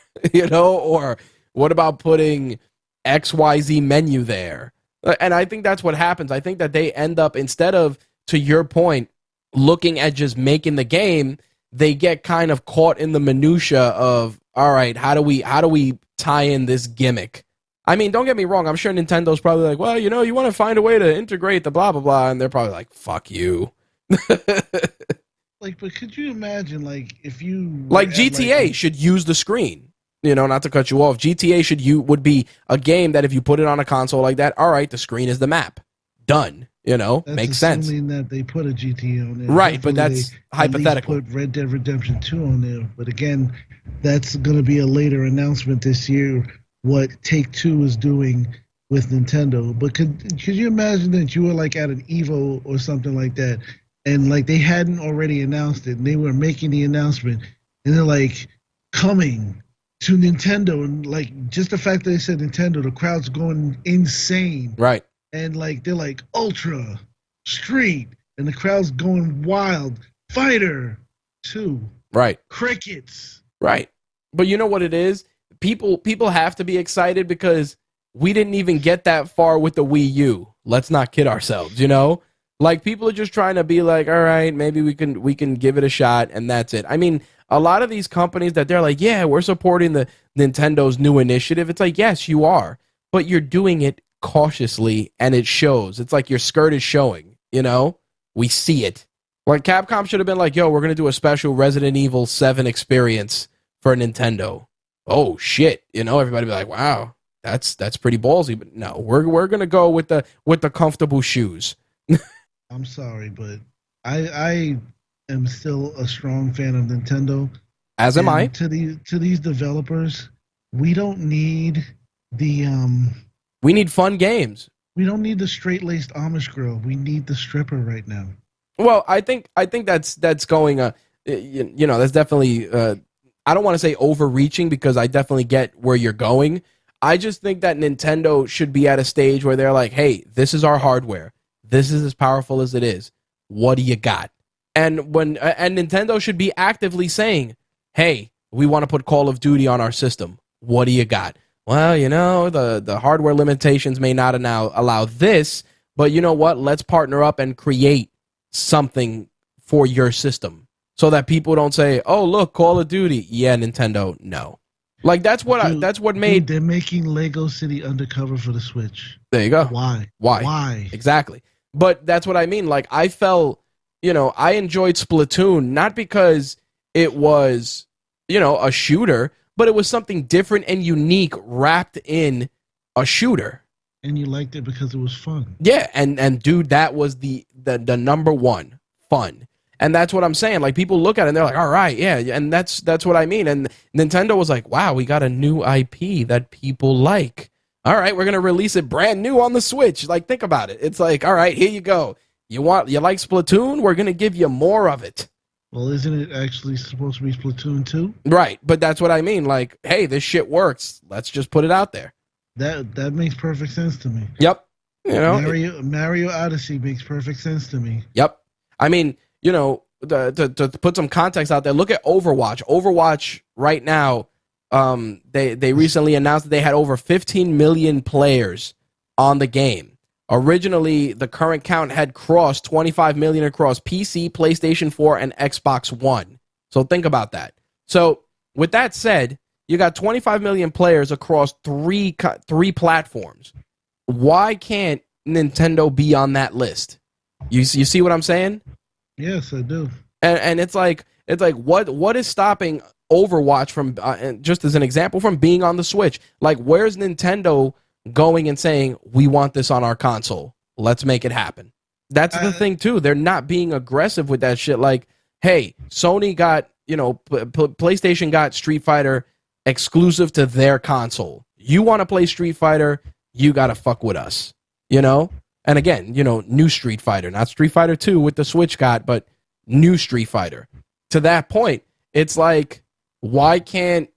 Or what about putting XYZ menu there? And I think that's what happens. I think that they end up, instead of, to your point, looking at just making the game, they get kind of caught in the minutia of, all right, how do we tie in this gimmick? I mean, don't get me wrong. I'm sure Nintendo's probably like, well, you want to find a way to integrate the blah, blah, blah. And they're probably like, fuck you. Like, but could you imagine, like, if you... Like, GTA should use the screen. Not to cut you off. GTA would be a game that if you put it on a console like that, all right, the screen is the map. Done. Makes sense. Assuming that they put a GTA on there. Right, but that's hypothetical. At least put Red Dead Redemption 2 on there. But again, that's going to be a later announcement this year, what Take-Two is doing with Nintendo. But could you imagine that you were like at an Evo or something like that, and like they hadn't already announced it, and they were making the announcement, and they're like, coming to Nintendo, and like just the fact that they said Nintendo, the crowd's going insane. Right. And like they're like Ultra, Street, and the crowd's going wild. Fighter 2. Right. Crickets. Right. But you know what it is? People have to be excited because we didn't even get that far with the Wii U. Let's not kid ourselves, Like, people are just trying to be like, all right, maybe we can give it a shot, and that's it. I mean, a lot of these companies that they're like, yeah, we're supporting the Nintendo's new initiative. It's like, yes, you are, but you're doing it cautiously, and it shows. It's like your skirt is showing, we see it. Like, Capcom should have been like, yo, we're gonna do a special Resident Evil 7 experience for Nintendo. Oh shit, everybody be like, wow, that's pretty ballsy. But no, we're gonna go with the comfortable shoes. I'm sorry, but I am still a strong fan of Nintendo, as am I. To these developers, we don't need the we need fun games. We don't need the straight-laced Amish girl. We need the stripper right now. Well, I think that's going. That's definitely. I don't want to say overreaching because I definitely get where you're going. I just think that Nintendo should be at a stage where they're like, "Hey, this is our hardware. This is as powerful as it is. What do you got?" And Nintendo should be actively saying, "Hey, we want to put Call of Duty on our system. What do you got?" Well, the hardware limitations may not now allow this, but you know what? Let's partner up and create something for your system so that people don't say, "Oh, look, Call of Duty." Yeah, Nintendo, no. Like that's what made. They're making Lego City Undercover for the Switch. There you go. Why? Exactly. But that's what I mean. Like I felt, I enjoyed Splatoon not because it was, a shooter, but it was something different and unique wrapped in a shooter. And you liked it because it was fun. Yeah, and dude, that was the number one, fun. And that's what I'm saying. Like people look at it and they're like, all right, yeah, and that's what I mean. And Nintendo was like, wow, we got a new IP that people like. All right, we're gonna release it brand new on the Switch. Like, think about it. It's like, all right, here you go. You like Splatoon? We're gonna give you more of it. Well, isn't it actually supposed to be Splatoon 2? Right, but that's what I mean. Like, hey, this shit works. Let's just put it out there. That makes perfect sense to me. Yep. Mario Odyssey makes perfect sense to me. Yep. I mean, to put some context out there, look at Overwatch. Overwatch right now, they recently announced that they had over 15 million players on the game. Originally, the current count had crossed 25 million across PC, PlayStation 4, and Xbox One. So think about that. So with that said, you got 25 million players across three platforms. Why can't Nintendo be on that list? You see what I'm saying? Yes, I do. And it's like what is stopping Overwatch from just as an example from being on the Switch? Like, where's Nintendo going and saying we want this on our console? Let's make it happen. That's the thing too. They're not being aggressive with that shit. Like, hey, Sony got PlayStation got Street Fighter exclusive to their console. You want to play Street Fighter, you got to fuck with us. And again, new Street Fighter, not Street Fighter 2 with the Switch got, but new Street Fighter. To that point, it's like, why can't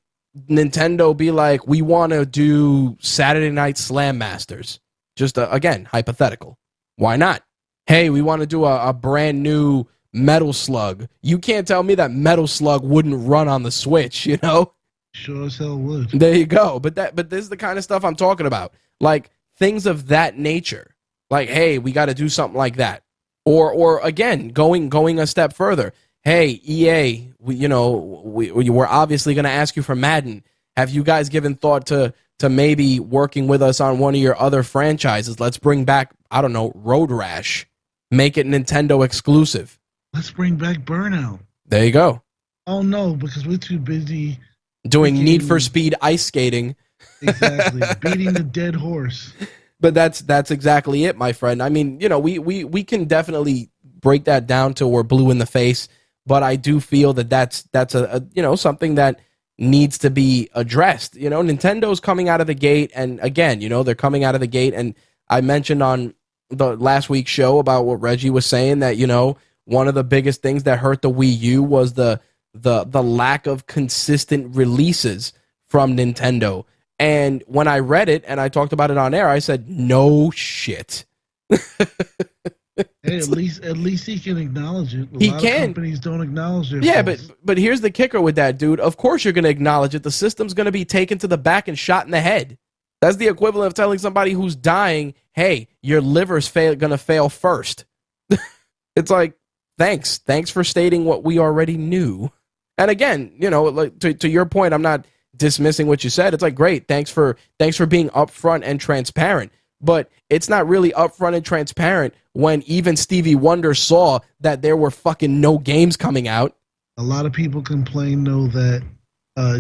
Nintendo be like, we want to do Saturday Night Slam Masters? Just, again, hypothetical. Why not? Hey, we want to do a brand new Metal Slug. You can't tell me that Metal Slug wouldn't run on the Switch, Sure as hell would. There you go. But this is the kind of stuff I'm talking about. Like, things of that nature. Like, hey, we got to do something like that. Or again, going a step further. Hey, EA, we're obviously going to ask you for Madden. Have you guys given thought to maybe working with us on one of your other franchises? Let's bring back, I don't know, Road Rash. Make it Nintendo exclusive. Let's bring back Burnout. There you go. Oh, no, because we're too busy doing Need for Speed ice skating. Exactly. Beating the dead horse. But that's exactly it, my friend. I mean, we can definitely break that down till we're blue in the face, but I do feel that that's a something that needs to be addressed. Nintendo's coming out of the gate, and again, they're coming out of the gate, and I mentioned on the last week's show about what Reggie was saying that, one of the biggest things that hurt the Wii U was the lack of consistent releases from Nintendo. And when I read it and I talked about it on air, I said, no shit. Hey, at least he can acknowledge it. He lot can. Of companies don't acknowledge it. Yeah, but here's the kicker with that, dude. Of course you're going to acknowledge it. The system's going to be taken to the back and shot in the head. That's the equivalent of telling somebody who's dying, hey, your liver's going to fail first. It's like, thanks for stating what we already knew. And again, like to your point, I'm not dismissing what you said. It's like, great, thanks for being upfront and transparent. But it's not really upfront and transparent when even Stevie Wonder saw that there were fucking no games coming out. A lot of people complain, though, that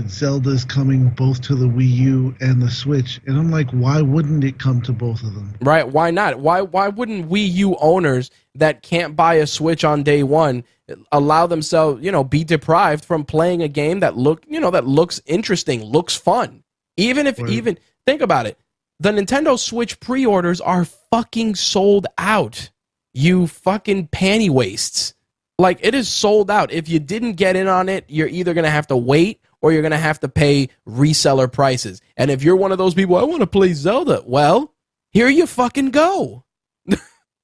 Zelda's coming both to the Wii U and the Switch. And I'm like, why wouldn't it come to both of them? Right, why not? Why wouldn't Wii U owners that can't buy a Switch on day one allow themselves, be deprived from playing a game that looks interesting, looks fun? Even think about it. The Nintendo Switch pre-orders are fucking sold out. You fucking panty wastes. Like, it is sold out. If you didn't get in on it, you're either going to have to wait or you're going to have to pay reseller prices. And if you're one of those people, I want to play Zelda, well, here you fucking go.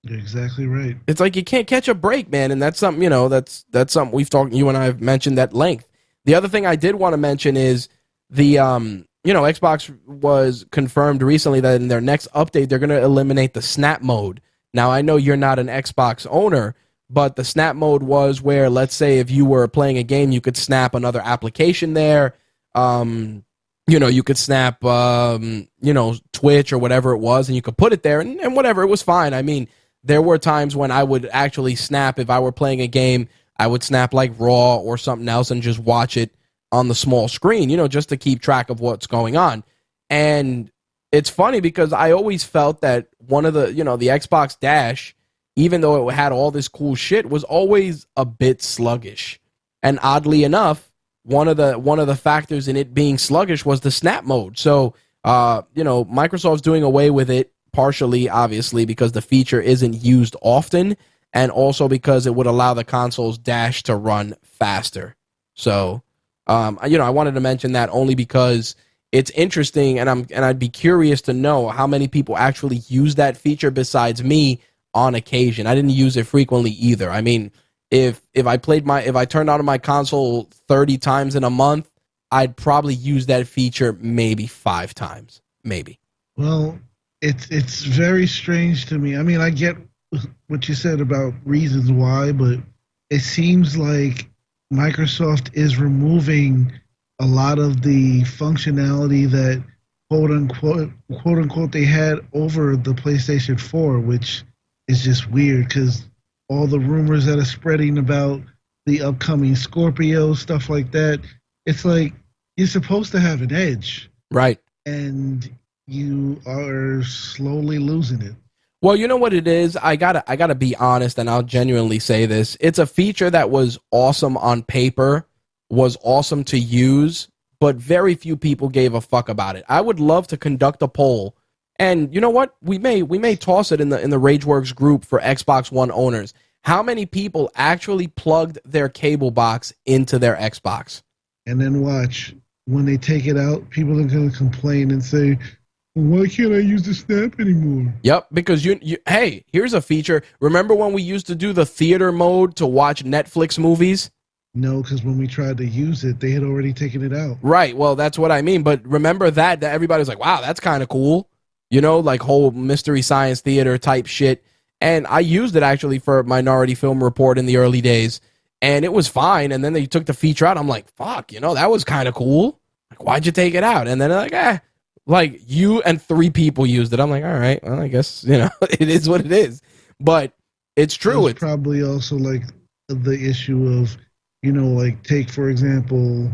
You're exactly right. It's like you can't catch a break, man, and that's something, that's something we've talked, you and I have mentioned at length. The other thing I did want to mention is the Xbox was confirmed recently that in their next update they're going to eliminate the snap mode. Now, I know you're not an Xbox owner, but the snap mode was where, let's say, if you were playing a game, you could snap another application there. You could snap, Twitch or whatever it was, and you could put it there, and whatever, it was fine. I mean, there were times when I would actually snap. If I were playing a game, I would snap like Raw or something else and just watch it on the small screen, just to keep track of what's going on. And it's funny because I always felt that one of the, the Xbox Dash, even though it had all this cool shit, was always a bit sluggish. And oddly enough, one of the factors in it being sluggish was the snap mode. So, Microsoft's doing away with it partially, obviously, because the feature isn't used often, and also because it would allow the console's Dash to run faster. So, I wanted to mention that only because it's interesting, and I'd be curious to know how many people actually use that feature besides me on occasion. I didn't use it frequently either. I mean, if I turned on my console 30 times in a month, I'd probably use that feature maybe 5 times, maybe. Well, it's very strange to me. I mean, I get what you said about reasons why, but it seems like Microsoft is removing a lot of the functionality that quote unquote they had over the PlayStation 4, which is just weird because all the rumors that are spreading about the upcoming Scorpio, stuff like that. It's like you're supposed to have an edge, Right. and you are slowly losing it. Well, you know what it is? I gotta be honest, and I'll genuinely say this. It's a feature that was awesome on paper, was awesome to use, but very few people gave a fuck about it. I would love to conduct a poll, and you know what? We may toss it in the Rageworks group for Xbox One owners. How many people actually plugged their cable box into their Xbox? And then watch, when they take it out, people are going to complain and say, why can't I use the snap anymore? Yep, because you hey, here's a feature. Remember when we used to do the theater mode to watch Netflix movies? No, because when we tried to use it, they had already taken it out. Right, well, that's what I mean. But remember that everybody's like, wow, that's kind of cool. You know, like whole Mystery Science Theater type shit. And I used it actually for Minority Film Report in the early days. And it was fine. And then they took the feature out. I'm like, fuck, you know, that was kind of cool. Like, why'd you take it out? And then they're like, like you and 3 people used it. I'm like, all right, well, I guess, you know, it is what it is. But it's true. It's probably also like the issue of, you know, like take, for example,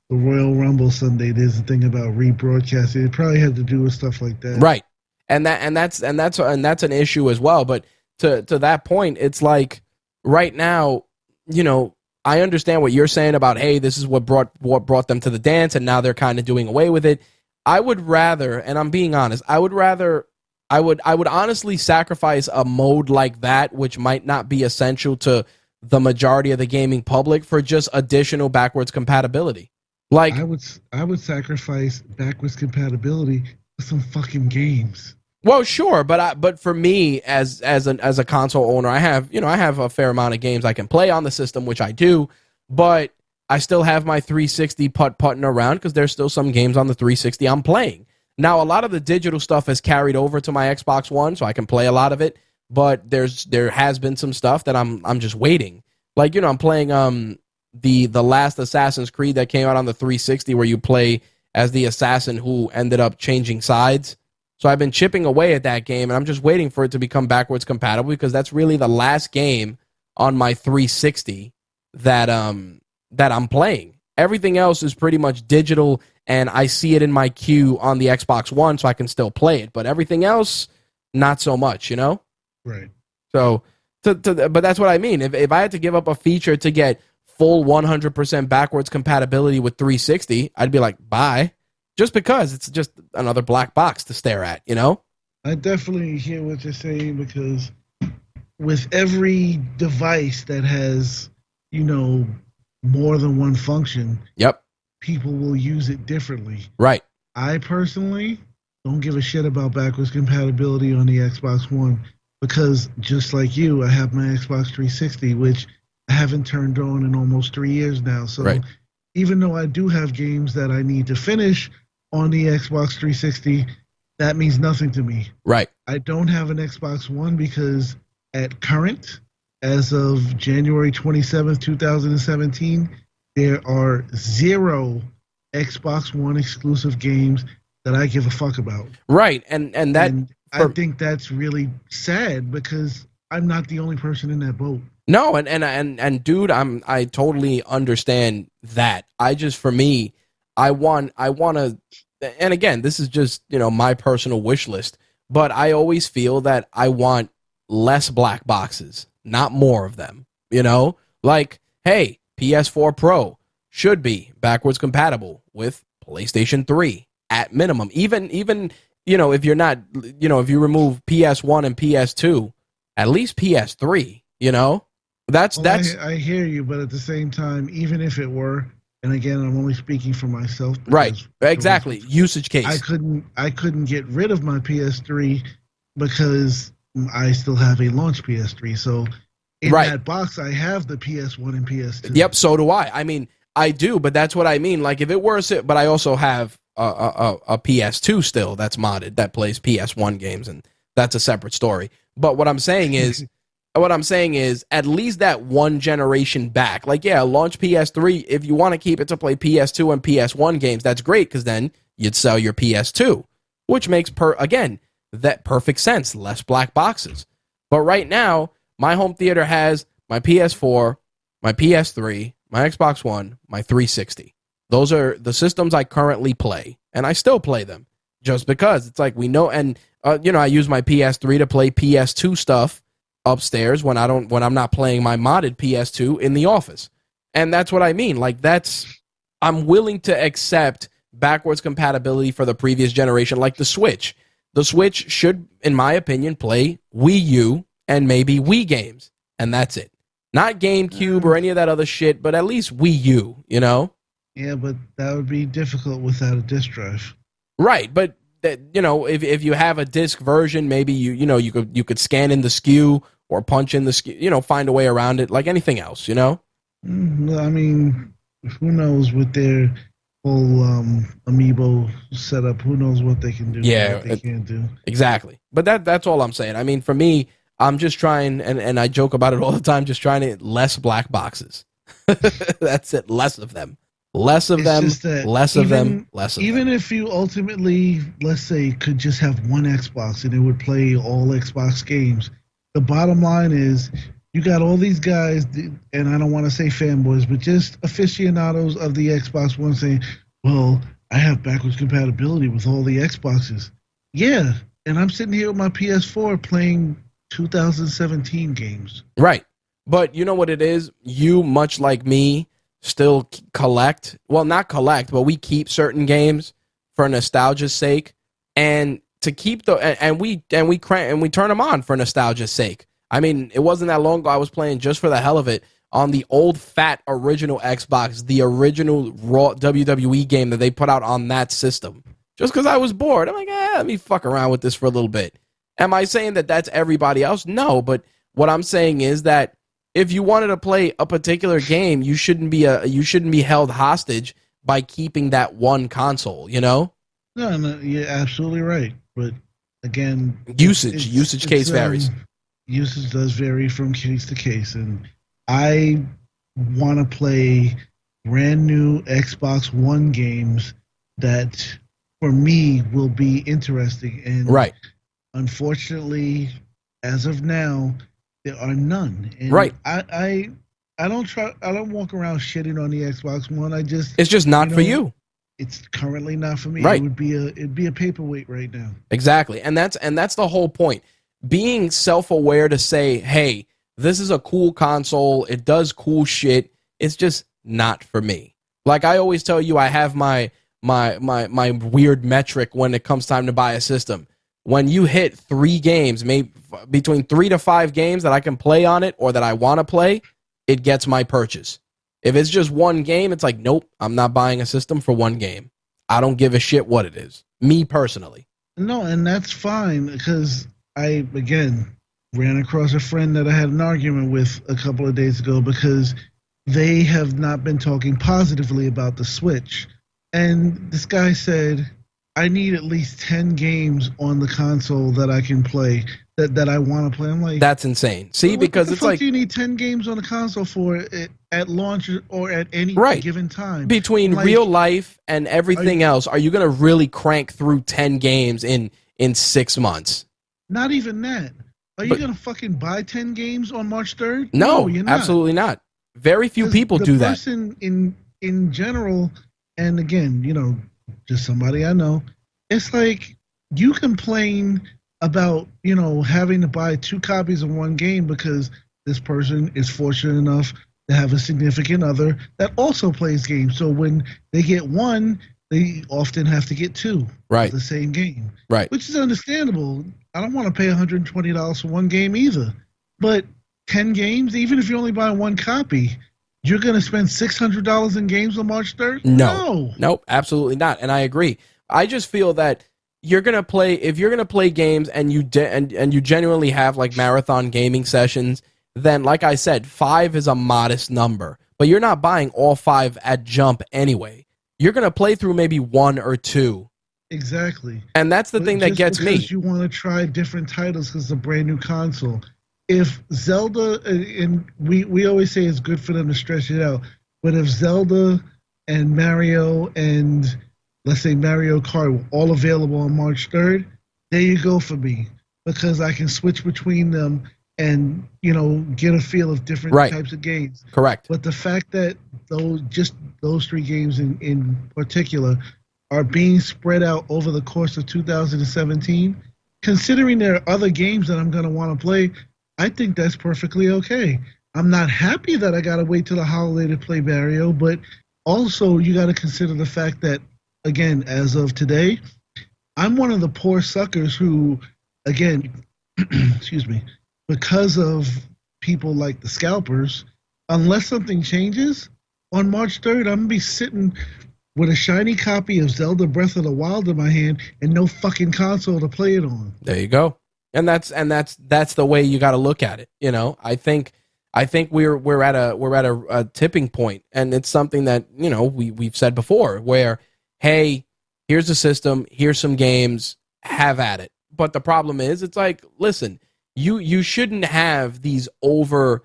the Royal Rumble Sunday. There's a thing about rebroadcasting. It probably had to do with stuff like that. Right. And that's an issue as well. But to that point, it's like right now, you know, I understand what you're saying about, hey, this is what brought them to the dance, and now they're kind of doing away with it. I would rather, and I'm being honest, I would honestly sacrifice a mode like that, which might not be essential to the majority of the gaming public, for just additional backwards compatibility. Like I would sacrifice backwards compatibility for some fucking games. Well, sure, but for me as a console owner, I have a fair amount of games I can play on the system, which I do, but I still have my 360 putting around because there's still some games on the 360 I'm playing. Now, a lot of the digital stuff has carried over to my Xbox One, so I can play a lot of it, but there has been some stuff that I'm just waiting. Like, you know, I'm playing the last Assassin's Creed that came out on the 360, where you play as the assassin who ended up changing sides. So I've been chipping away at that game, and I'm just waiting for it to become backwards compatible, because that's really the last game on my 360 that I'm playing. Everything else is pretty much digital, and I see it in my queue on the Xbox One, so I can still play it. But everything else, not so much, you know? Right. So, but that's what I mean. If I had to give up a feature to get full 100% backwards compatibility with 360, I'd be like, bye. Just because it's just another black box to stare at, you know? I definitely hear what you're saying, because with every device that has, you know, more than one function, yep, people will use it differently. Right. I personally don't give a shit about backwards compatibility on the Xbox One, because just like you, I have my Xbox 360, which I haven't turned on in almost 3 years now. So right. Even though I do have games that I need to finish on the Xbox 360, that means nothing to me. Right. I don't have an Xbox One because at current, as of January 27th, 2017, there are 0 Xbox One exclusive games that I give a fuck about. Right. And I think that's really sad, because I'm not the only person in that boat. No, and dude, I totally understand that. For me, I want to, and again, this is just, you know, my personal wish list, but I always feel that I want less black boxes, not more of them, you know? Like, hey, PS4 Pro should be backwards compatible with PlayStation 3 at minimum. Even, you know, if you're not, you know, if you remove PS1 and PS2, at least PS3, you know? I hear you, but at the same time, even if it were, and again, I'm only speaking for myself. Right. Exactly. Usage case. I couldn't get rid of my PS3 because I still have a launch PS3. So in that box, I have the PS1 and PS2. Yep. So do I. I mean, I do, but that's what I mean. Like, if it were, but I also have a PS2 still that's modded that plays PS1 games, and that's a separate story. But what I'm saying is. At least that one generation back. Like, yeah, launch PS3. If you want to keep it to play PS2 and PS1 games, that's great, because then you'd sell your PS2, which makes, that perfect sense. Less black boxes. But right now, my home theater has my PS4, my PS3, my Xbox One, my 360. Those are the systems I currently play, and I still play them just because it's like we know. And I use my PS3 to play PS2 stuff upstairs when I'm not playing my modded PS2 in the office. And that's what I mean. Like I'm willing to accept backwards compatibility for the previous generation, like the Switch. The Switch should, in my opinion, play Wii U and maybe Wii games, and that's it. Not GameCube or any of that other shit, but at least Wii U, you know? Yeah, but that would be difficult without a disc drive. Right, but if you have a disc version, maybe you could scan in the SKU or punch in the SKU, find a way around it, like anything else, I mean, who knows with their whole amiibo setup? Who knows what they can do? Yeah, what they can't do. Exactly. But that's all I'm saying. I mean, for me, I'm just trying, and I joke about it all the time, just trying to less black boxes. That's it. Less of them. Less of them. Less of them. Less of them. Even if you ultimately, let's say, could just have one Xbox and it would play all Xbox games, the bottom line is you got all these guys, and I don't want to say fanboys, but just aficionados of the Xbox One saying, well, I have backwards compatibility with all the Xboxes. Yeah, and I'm sitting here with my PS4 playing 2017 games. Right. But you know what it is? You, much like me, still collect. Well, not collect, but we keep certain games for nostalgia's sake. And to keep we turn them on for nostalgia's sake. I mean, it wasn't that long ago I was playing just for the hell of it on the old fat original Xbox, the original Raw WWE game that they put out on that system. Just because I was bored. I'm like, let me fuck around with this for a little bit. Am I saying that that's everybody else? No, but what I'm saying is that if you wanted to play a particular game, you shouldn't be held hostage by keeping that one console, No, you're absolutely right. But again, usage case varies. Usage does vary from case to case, and I want to play brand new Xbox One games that, for me, will be interesting. And right. Unfortunately, as of now, there are none. And right. I don't walk around shitting on the Xbox One. It's just not for you. It's currently not for me. Right. It'd be a paperweight right now. Exactly. And that's the whole point. Being self-aware to say, hey, this is a cool console. It does cool shit. It's just not for me. Like I always tell you, I have my weird metric when it comes time to buy a system. When you hit 3 games, maybe between 3 to 5 games that I can play on it or that I want to play, it gets my purchase. If it's just one game, it's like, nope, I'm not buying a system for one game. I don't give a shit what it is. Me personally. No, and that's fine because I, again, ran across a friend that I had an argument with a couple of days ago because they have not been talking positively about the Switch. And this guy said, I need at least 10 games on the console that I can play, that I want to play. I'm like, that's insane. See, because it's like, what do you need 10 games on the console for at launch or at any given time? Between real life and everything else, are you going to really crank through 10 games in 6 months? Not even that. Are you going to fucking buy 10 games on March 3rd? No, you're not. Absolutely not. Very few people do that. The person in general, and again, just somebody I know, it's like you complain about, having to buy 2 copies of one game because this person is fortunate enough to have a significant other that also plays games. So when they get one, they often have to get 2 of the same game. Right. Which is understandable. I don't want to pay $120 for one game either. But 10 games, even if you only buy 1 copy, you're going to spend $600 in games on March 3rd? No. Nope, absolutely not. And I agree. I just feel that if you're going to play games and you genuinely have like marathon gaming sessions, then like I said, 5 is a modest number. But you're not buying all 5 at jump anyway. You're going to play through maybe 1 or 2. Exactly. And that's the thing that gets me. Because you want to try different titles because it's a brand new console. If Zelda, and we always say it's good for them to stretch it out, but if Zelda and Mario and, let's say, Mario Kart were all available on March 3rd, there you go for me. Because I can switch between them and get a feel of different types of games. Correct. But the fact that those three games in particular are being spread out over the course of 2017, considering there are other games that I'm going to want to play, I think that's perfectly okay. I'm not happy that I got to wait till the holiday to play Barrio, but also you got to consider the fact that, again, as of today, I'm one of the poor suckers who, again, excuse me, because of people like the scalpers, unless something changes, on March 3rd, I'm going to be sitting with a shiny copy of Zelda Breath of the Wild in my hand and no fucking console to play it on. There you go. And that's the way you got to look at it. I think we're at a tipping point, and it's something that we've said before, where hey, here's a system, here's some games, have at it. But the problem is, it's like, listen, you shouldn't have these overbearing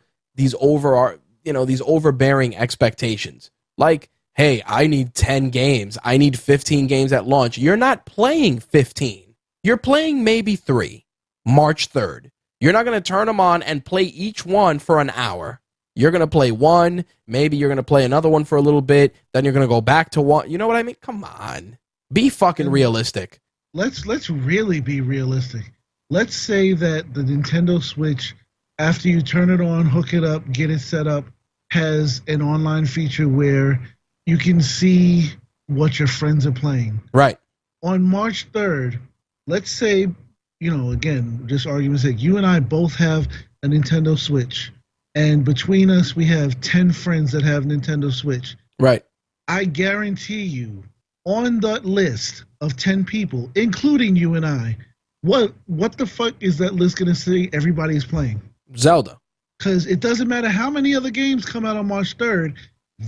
expectations. Like, hey, I need 10 games, I need 15 games at launch. You're not playing 15. You're playing maybe 3. March 3rd. You're not going to turn them on and play each one for an hour. You're going to play one, maybe you're going to play another one for a little bit, then you're going to go back to one. You know what I mean? Come on. Be fucking realistic. Let's really be realistic. Let's say that the Nintendo Switch, after you turn it on, hook it up, get it set up, has an online feature where you can see what your friends are playing. Right. On March 3rd, let's say, again, just argument's sake, you and I both have a Nintendo Switch, and between us, we have 10 friends that have Nintendo Switch. Right. I guarantee you, on that list of 10 people, including you and I, what the fuck is that list going to say everybody is playing? Zelda. Because it doesn't matter how many other games come out on March 3rd,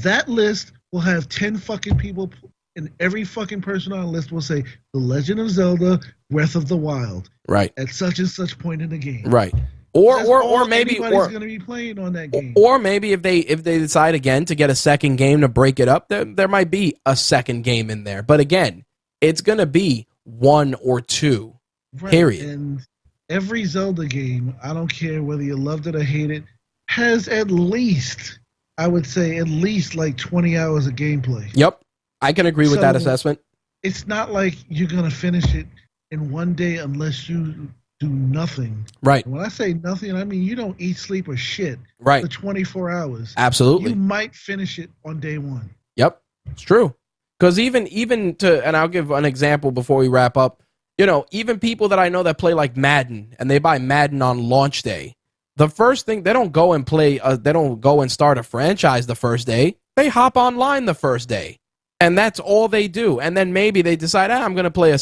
that list will have 10 fucking people, and every fucking person on the list will say The Legend of Zelda, Breath of the Wild. Right. At such and such point in the game. Right. Or maybe everybody's going to be playing on that game. Or maybe if they decide again to get a second game to break it up, there might be a second game in there. But again, it's going to be 1 or 2. Right. Period. And every Zelda game, I don't care whether you loved it or hate it, has at least, I would say, at least like 20 hours of gameplay. Yep. I can agree with that assessment. It's not like you're going to finish it in one day unless you do nothing. Right. When I say nothing, I mean you don't eat, sleep, or shit for 24 hours. Absolutely. You might finish it on day one. Yep. It's true. Because even to, and I'll give an example before we wrap up, even people that I know that play like Madden, and they buy Madden on launch day, the first thing, they don't go and play, they don't go and start a franchise the first day. They hop online the first day. And that's all they do. And then maybe they decide, I'm going to play a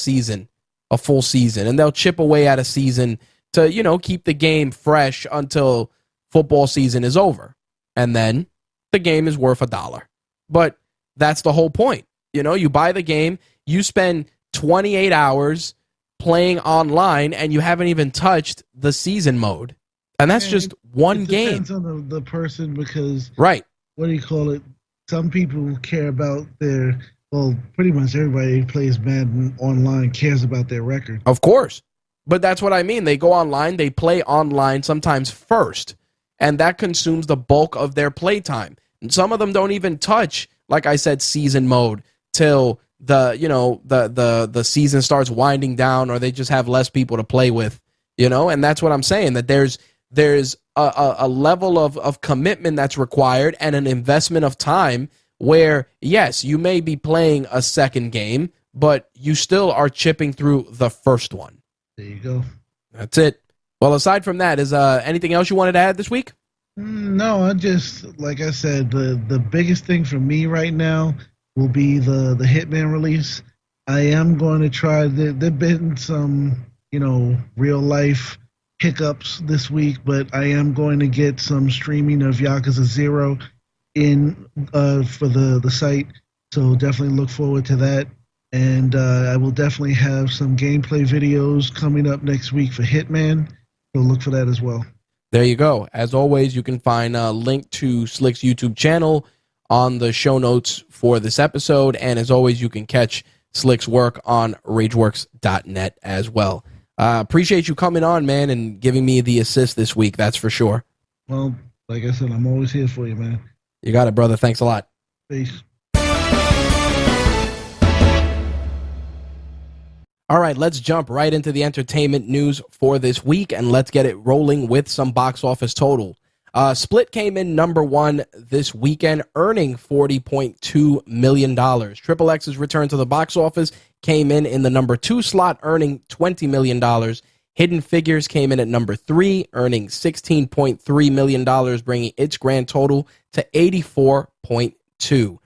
full season. And they'll chip away at a season to, keep the game fresh until football season is over. And then the game is worth $1. But that's the whole point. You buy the game, you spend 28 hours playing online, and you haven't even touched the season mode. And that's just one game. It depends on the person, because, right. What do you call it? Some people care about pretty much everybody who plays Madden online cares about their record. Of course. But that's what I mean. They go online, they play online sometimes first, and that consumes the bulk of their playtime. And some of them don't even touch, like I said, season mode till the season starts winding down, or they just have less people to play with, and that's what I'm saying, that there's a level of commitment that's required and an investment of time where, yes, you may be playing a second game, but you still are chipping through the first one. There you go. That's it. Well, aside from that, is anything else you wanted to add this week? No, I just, like I said, the biggest thing for me right now will be the Hitman release. I am going to try, there've been some, real life hiccups this week, but I am going to get some streaming of Yakuza 0 in for the site, so definitely look forward to that. And I will definitely have some gameplay videos coming up next week for Hitman, so look for that as well. There you go. As always, you can find a link to Slick's YouTube channel on the show notes for this episode, and as always, you can catch Slick's work on rageworks.net as well. Appreciate you coming on, man, and giving me the assist this week. That's for sure. Well, like I said, I'm always here for you, man. You got it, brother. Thanks a lot. Peace. All right, let's jump right into the entertainment news for this week, and let's get it rolling with some box office total. Split came in number one this weekend, earning $40.2 million. Triple X's return to the box office came in the number 2 slot, earning $20 million. Hidden Figures came in at number 3, earning $16.3 million, bringing its grand total to $84.2.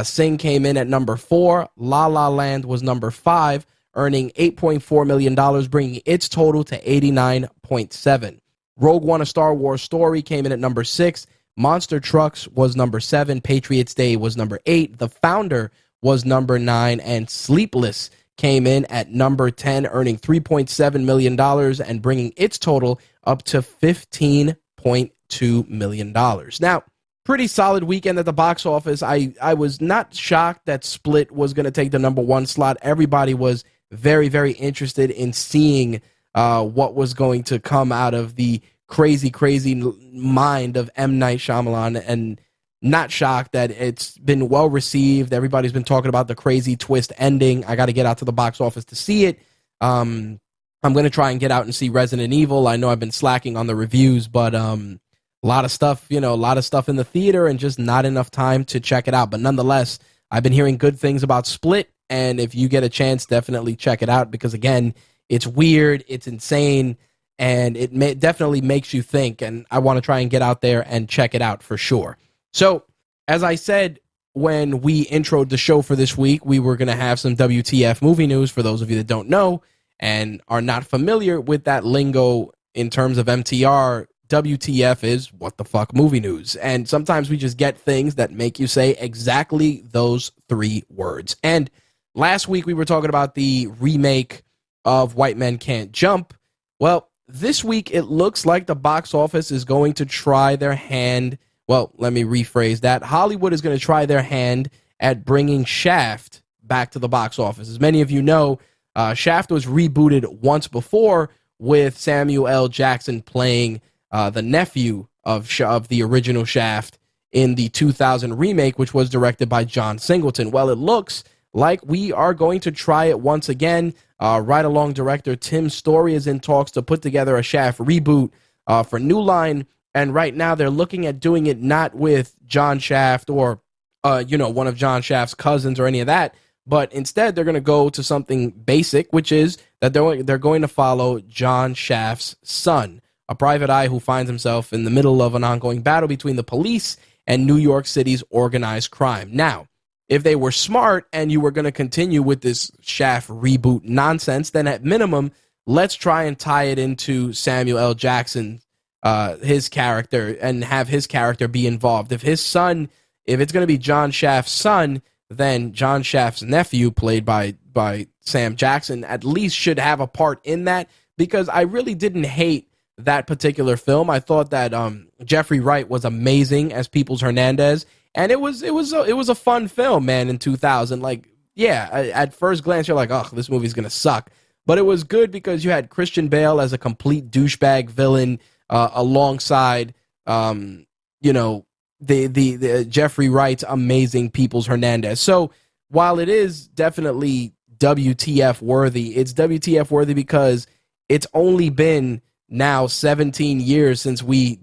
Sing came in at number 4. La La Land was number 5, earning $8.4 million, bringing its total to $89.7. Rogue One: A Star Wars Story came in at number 6. Monster Trucks was number 7. Patriots Day was number 8. The Founder was number 9. And Sleepless came in at number 10, earning $3.7 million and bringing its total up to $15.2 million. Now, pretty solid weekend at the box office. I was not shocked that Split was going to take the number 1 slot. Everybody was very, very interested in seeing what was going to come out of the crazy mind of M. Night Shyamalan, and not shocked that it's been well received. Everybody's been talking about the crazy twist ending. I got to get out to the box office to see it. I'm going to try and get out and see Resident Evil. I know I've been slacking on the reviews, but a lot of stuff in the theater and just not enough time to check it out. But nonetheless, I've been hearing good things about Split, and if you get a chance, definitely check it out, because again, it's weird, it's insane, and it definitely makes you think, and I want to try and get out there and check it out for sure. So, as I said, when we introed the show for this week, we were going to have some WTF movie news for those of you that don't know and are not familiar with that lingo in terms of MTR. WTF is what the fuck movie news. And sometimes we just get things that make you say exactly those 3 words. And last week we were talking about the remake of White Men Can't Jump. Well, this week it looks like the box office is going to try their hand. Well, let me rephrase that. Hollywood is going to try their hand at bringing Shaft back to the box office. As many of you know, Shaft was rebooted once before with Samuel L. Jackson playing the nephew of the original Shaft in the 2000 remake, which was directed by John Singleton. Well, it looks like we are going to try it once again. Ride-along director Tim Story is in talks to put together a Shaft reboot for New Line, and right now they're looking at doing it not with John Shaft or one of John Shaft's cousins or any of that, but instead they're going to go to something basic, which is that they're going to follow John Shaft's son, a private eye who finds himself in the middle of an ongoing battle between the police and New York City's organized crime. Now, if they were smart and you were going to continue with this Shaft reboot nonsense, then at minimum, let's try and tie it into Samuel L. Jackson, his character, and have his character be involved. If it's going to be John Shaft's son, then John Shaft's nephew, played by Sam Jackson, at least should have a part in that, because I really didn't hate that particular film. I thought that Jeffrey Wright was amazing as Peoples Hernandez. And it was a fun film, man, in 2000. Like, yeah, at first glance, you're like, oh, this movie's going to suck. But it was good because you had Christian Bale as a complete douchebag villain alongside, the Jeffrey Wright's amazing Peoples Hernandez. So while it is definitely WTF worthy, it's WTF worthy because it's only been now 17 years since we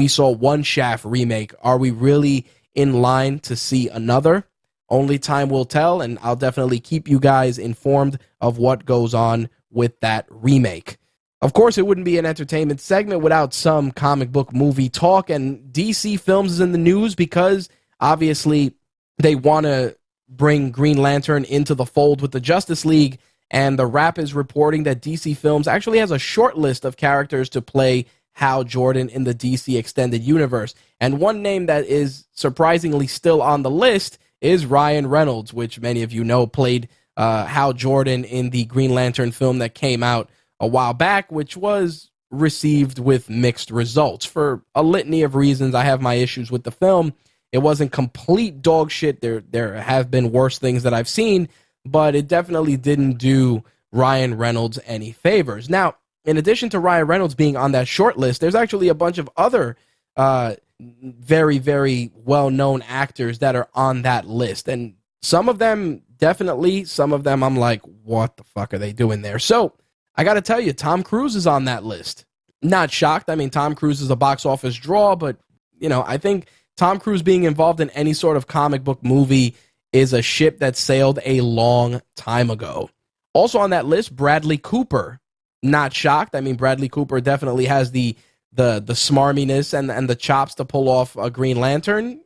saw one Shaft remake. Are we really in line to see another? Only time will tell, and I'll definitely keep you guys informed of what goes on with that remake. Of course, it wouldn't be an entertainment segment without some comic book movie talk, and DC Films is in the news because obviously they want to bring Green Lantern into the fold with the Justice League, and The Wrap is reporting that DC Films actually has a short list of characters to play Hal Jordan in the DC Extended Universe. And one name that is surprisingly still on the list is Ryan Reynolds, which many of you know played Hal Jordan in the Green Lantern film that came out a while back, which was received with mixed results for a litany of reasons. I have my issues with the film. It wasn't complete dog shit. There have been worse things that I've seen, but it definitely didn't do Ryan Reynolds any favors. Now, in addition to Ryan Reynolds being on that short list, there's actually a bunch of other very, very well-known actors that are on that list. And some of them, definitely, some of them I'm like, what the fuck are they doing there? So I got to tell you, Tom Cruise is on that list. Not shocked. I mean, Tom Cruise is a box office draw, but, you know, I think Tom Cruise being involved in any sort of comic book movie is a ship that sailed a long time ago. Also on that list, Bradley Cooper. Not shocked. I mean, Bradley Cooper definitely has the smarminess and the chops to pull off a Green Lantern.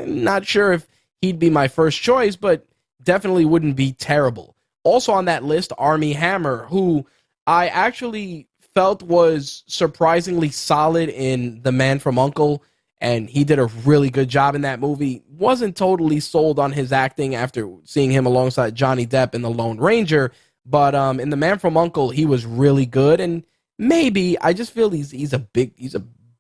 Not sure if he'd be my first choice, but definitely wouldn't be terrible. Also on that list, Armie Hammer, who I actually felt was surprisingly solid in The Man from U.N.C.L.E., and he did a really good job in that movie. Wasn't totally sold on his acting after seeing him alongside Johnny Depp in The Lone Ranger, but in The Man from U.N.C.L.E., he was really good, and maybe I just feel he's a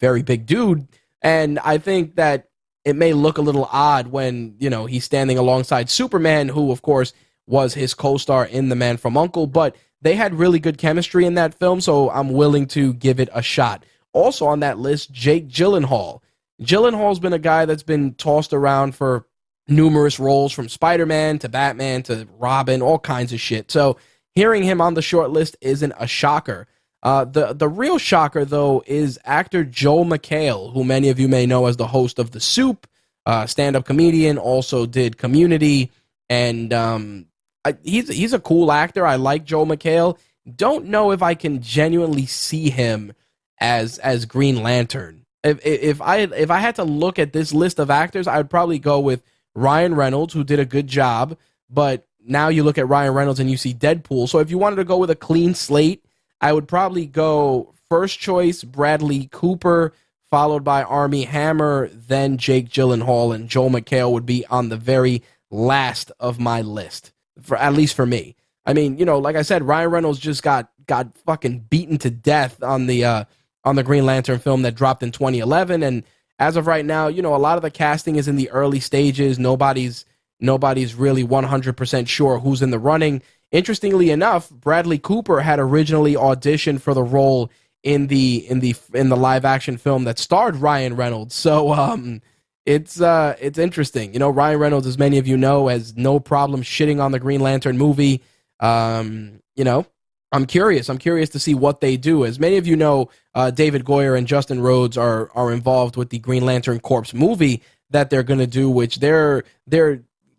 very big dude, and I think that it may look a little odd when, you know, he's standing alongside Superman, who of course was his co-star in The Man from U.N.C.L.E., but they had really good chemistry in that film, so I'm willing to give it a shot. Also on that list, Jake Gyllenhaal. Gyllenhaal's been a guy that's been tossed around for numerous roles, from Spider-Man to Batman to Robin, all kinds of shit. So hearing him on the short list isn't a shocker. The real shocker, though, is actor Joel McHale, who many of you may know as the host of The Soup, stand-up comedian, also did Community, and he's a cool actor. I like Joel McHale. Don't know if I can genuinely see him as Green Lantern. If I had to look at this list of actors, I would probably go with Ryan Reynolds, who did a good job, but now you look at Ryan Reynolds and you see Deadpool. So if you wanted to go with a clean slate, I would probably go first choice Bradley Cooper, followed by Armie Hammer, then Jake Gyllenhaal, and Joel McHale would be on the very last of my list, for at least for me. I mean, you know, like I said, Ryan Reynolds just got fucking beaten to death on the Green Lantern film that dropped in 2011, and as of right now, you know, a lot of the casting is in the early stages. Nobody's really 100% sure who's in the running. Interestingly enough, Bradley Cooper had originally auditioned for the role in the live action film that starred Ryan Reynolds. So it's interesting. You know, Ryan Reynolds, as many of you know, has no problem shitting on the Green Lantern movie. You know, I'm curious to see what they do. As many of you know, David Goyer and Justin Rhodes are involved with the Green Lantern Corps movie that they're going to do, which they're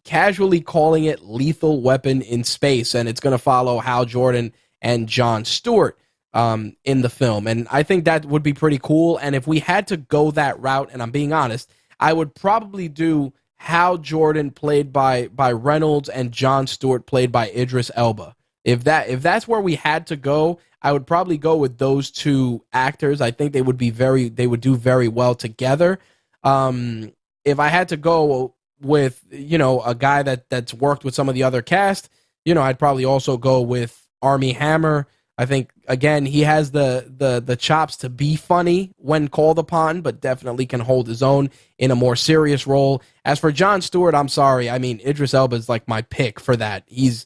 casually calling it Lethal Weapon in Space, and it's going to follow Hal Jordan and Jon Stewart in the film. And I think that would be pretty cool. And if we had to go that route, and I'm being honest, I would probably do Hal Jordan played by Reynolds and Jon Stewart played by Idris Elba. If that's where we had to go, I would probably go with those two actors. I think they would do very well together. If I had to go with, you know, a guy that's worked with some of the other cast, you know, I'd probably also go with Armie Hammer. I think, again, he has the chops to be funny when called upon, but definitely can hold his own in a more serious role. As for Jon Stewart, I'm sorry. I mean, Idris Elba is like my pick for that. He's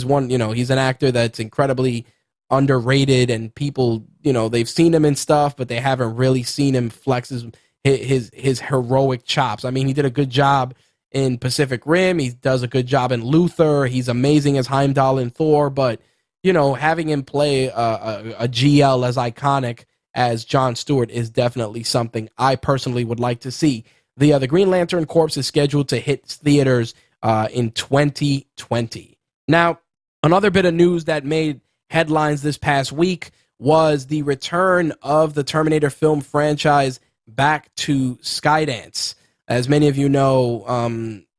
one, you know, he's an actor that's incredibly underrated, and people, you know, they've seen him in stuff, but they haven't really seen him flex his heroic chops. I mean, he did a good job in Pacific Rim. He does a good job in Luther. He's amazing as Heimdall in Thor, but, you know, having him play a GL as iconic as Jon Stewart is definitely something I personally would like to see. The Green Lantern Corps is scheduled to hit theaters in 2020. Now, another bit of news that made headlines this past week was the return of the Terminator film franchise back to Skydance. As many of you know,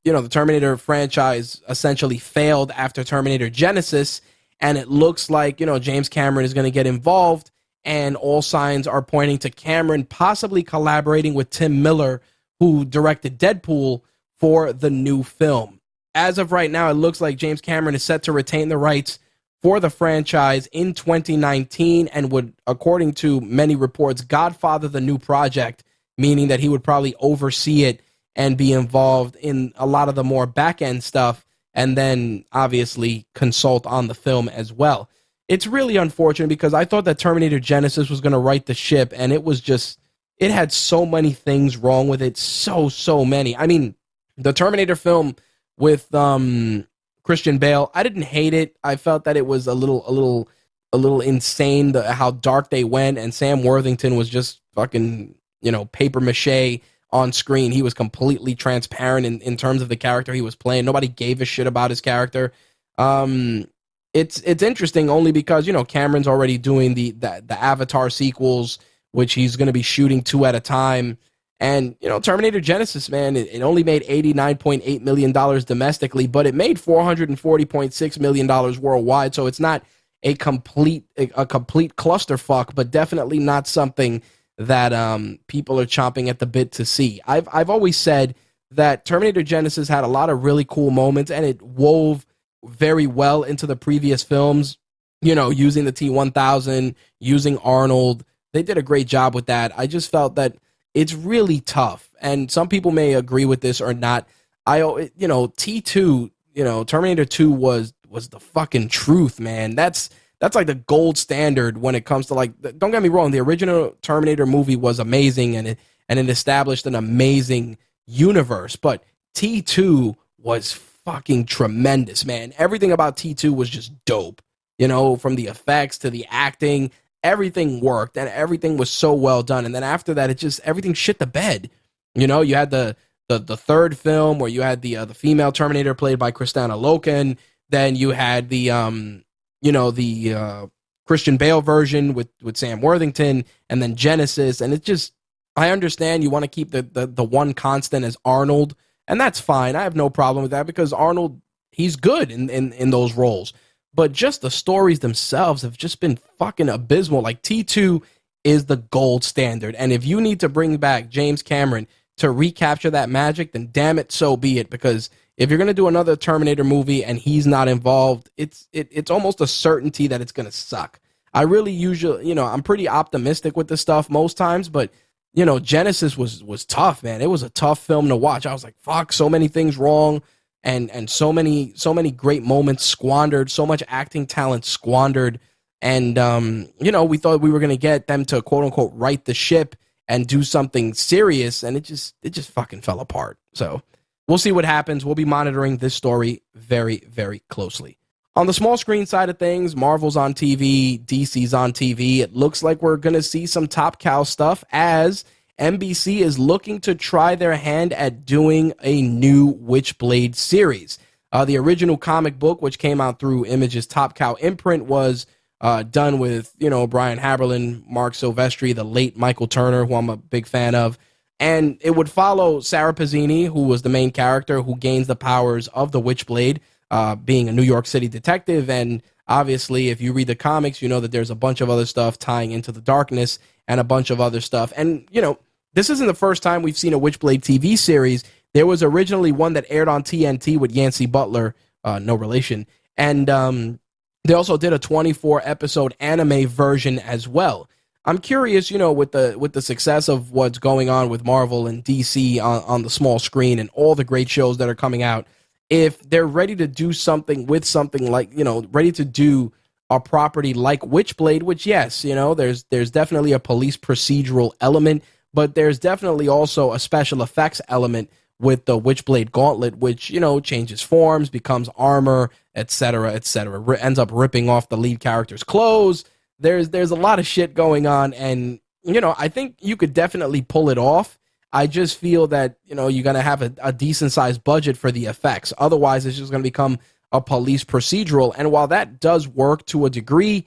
the Terminator franchise essentially failed after Terminator Genesis, and it looks like, you know, James Cameron is going to get involved, and all signs are pointing to Cameron possibly collaborating with Tim Miller, who directed Deadpool, for the new film. As of right now, it looks like James Cameron is set to retain the rights for the franchise in 2019 and would, according to many reports, godfather the new project, meaning that he would probably oversee it and be involved in a lot of the more back-end stuff and then obviously consult on the film as well. It's really unfortunate because I thought that Terminator Genisys was going to right the ship, and it had so many things wrong with it. So many. I mean, the Terminator film with Christian Bale, I didn't hate it. I felt that it was a little insane how dark they went, and Sam Worthington was just fucking, paper mache on screen. He was completely transparent in terms of the character he was playing. Nobody gave a shit about his character. It's interesting only because, Cameron's already doing the Avatar sequels, which he's going to be shooting 2 at a time. And, Terminator Genisys, man, it only made $89.8 million domestically, but it made $440.6 million worldwide. So it's not a complete clusterfuck, but definitely not something that people are chomping at the bit to see. I've always said that Terminator Genisys had a lot of really cool moments, and it wove very well into the previous films, using the T-1000, using Arnold. They did a great job with that. I just felt that it's really tough, and some people may agree with this or not. T2, Terminator 2 was the fucking truth, man. That's like the gold standard when it comes to, like, don't get me wrong, the original Terminator movie was amazing, and it established an amazing universe, but T2 was fucking tremendous, man. Everything about T2 was just dope, from the effects to the acting. Everything worked, and everything was so well done. And then after that, everything shit the bed. You had the third film where you had the female Terminator played by Kristanna Loken. Then you had the Christian Bale version with Sam Worthington, and then Genisys. And I understand you want to keep the one constant as Arnold, and that's fine. I have no problem with that because Arnold, he's good in those roles. But just the stories themselves have just been fucking abysmal. Like, T2 is the gold standard. And if you need to bring back James Cameron to recapture that magic, then damn it, so be it. Because if you're going to do another Terminator movie and he's not involved, it's almost a certainty that it's going to suck. I really usually, I'm pretty optimistic with this stuff most times, but, Genisys was tough, man. It was a tough film to watch. I was like, fuck, so many things wrong. And so many great moments squandered, so much acting talent squandered. And, we thought we were going to get them to, quote unquote, right the ship and do something serious. And it just fucking fell apart. So we'll see what happens. We'll be monitoring this story very, very closely. On the small screen side of things, Marvel's on TV, DC's on TV. It looks like we're going to see some Top Cow stuff as NBC is looking to try their hand at doing a new Witchblade series. The original comic book, which came out through Image's Top Cow imprint, was done with, Brian Haberlin, Mark Silvestri, the late Michael Turner, who I'm a big fan of. And it would follow Sarah Pazzini, who was the main character, who gains the powers of the Witchblade, being a New York City detective. And obviously, if you read the comics, you know that there's a bunch of other stuff tying into the darkness and a bunch of other stuff. And, this isn't the first time we've seen a Witchblade TV series. There was originally one that aired on TNT with Yancey Butler, no relation. And they also did a 24-episode anime version as well. I'm curious, with the success of what's going on with Marvel and DC on the small screen and all the great shows that are coming out, if they're ready to do something with something like, ready to do a property like Witchblade, which, yes, there's definitely a police procedural element, but there's definitely also a special effects element with the Witchblade gauntlet, which, changes forms, becomes armor, etc., ends up ripping off the lead character's clothes. There's a lot of shit going on, and, I think you could definitely pull it off. I just feel that, you're going to have a decent-sized budget for the effects. Otherwise, it's just going to become a police procedural, and while that does work to a degree,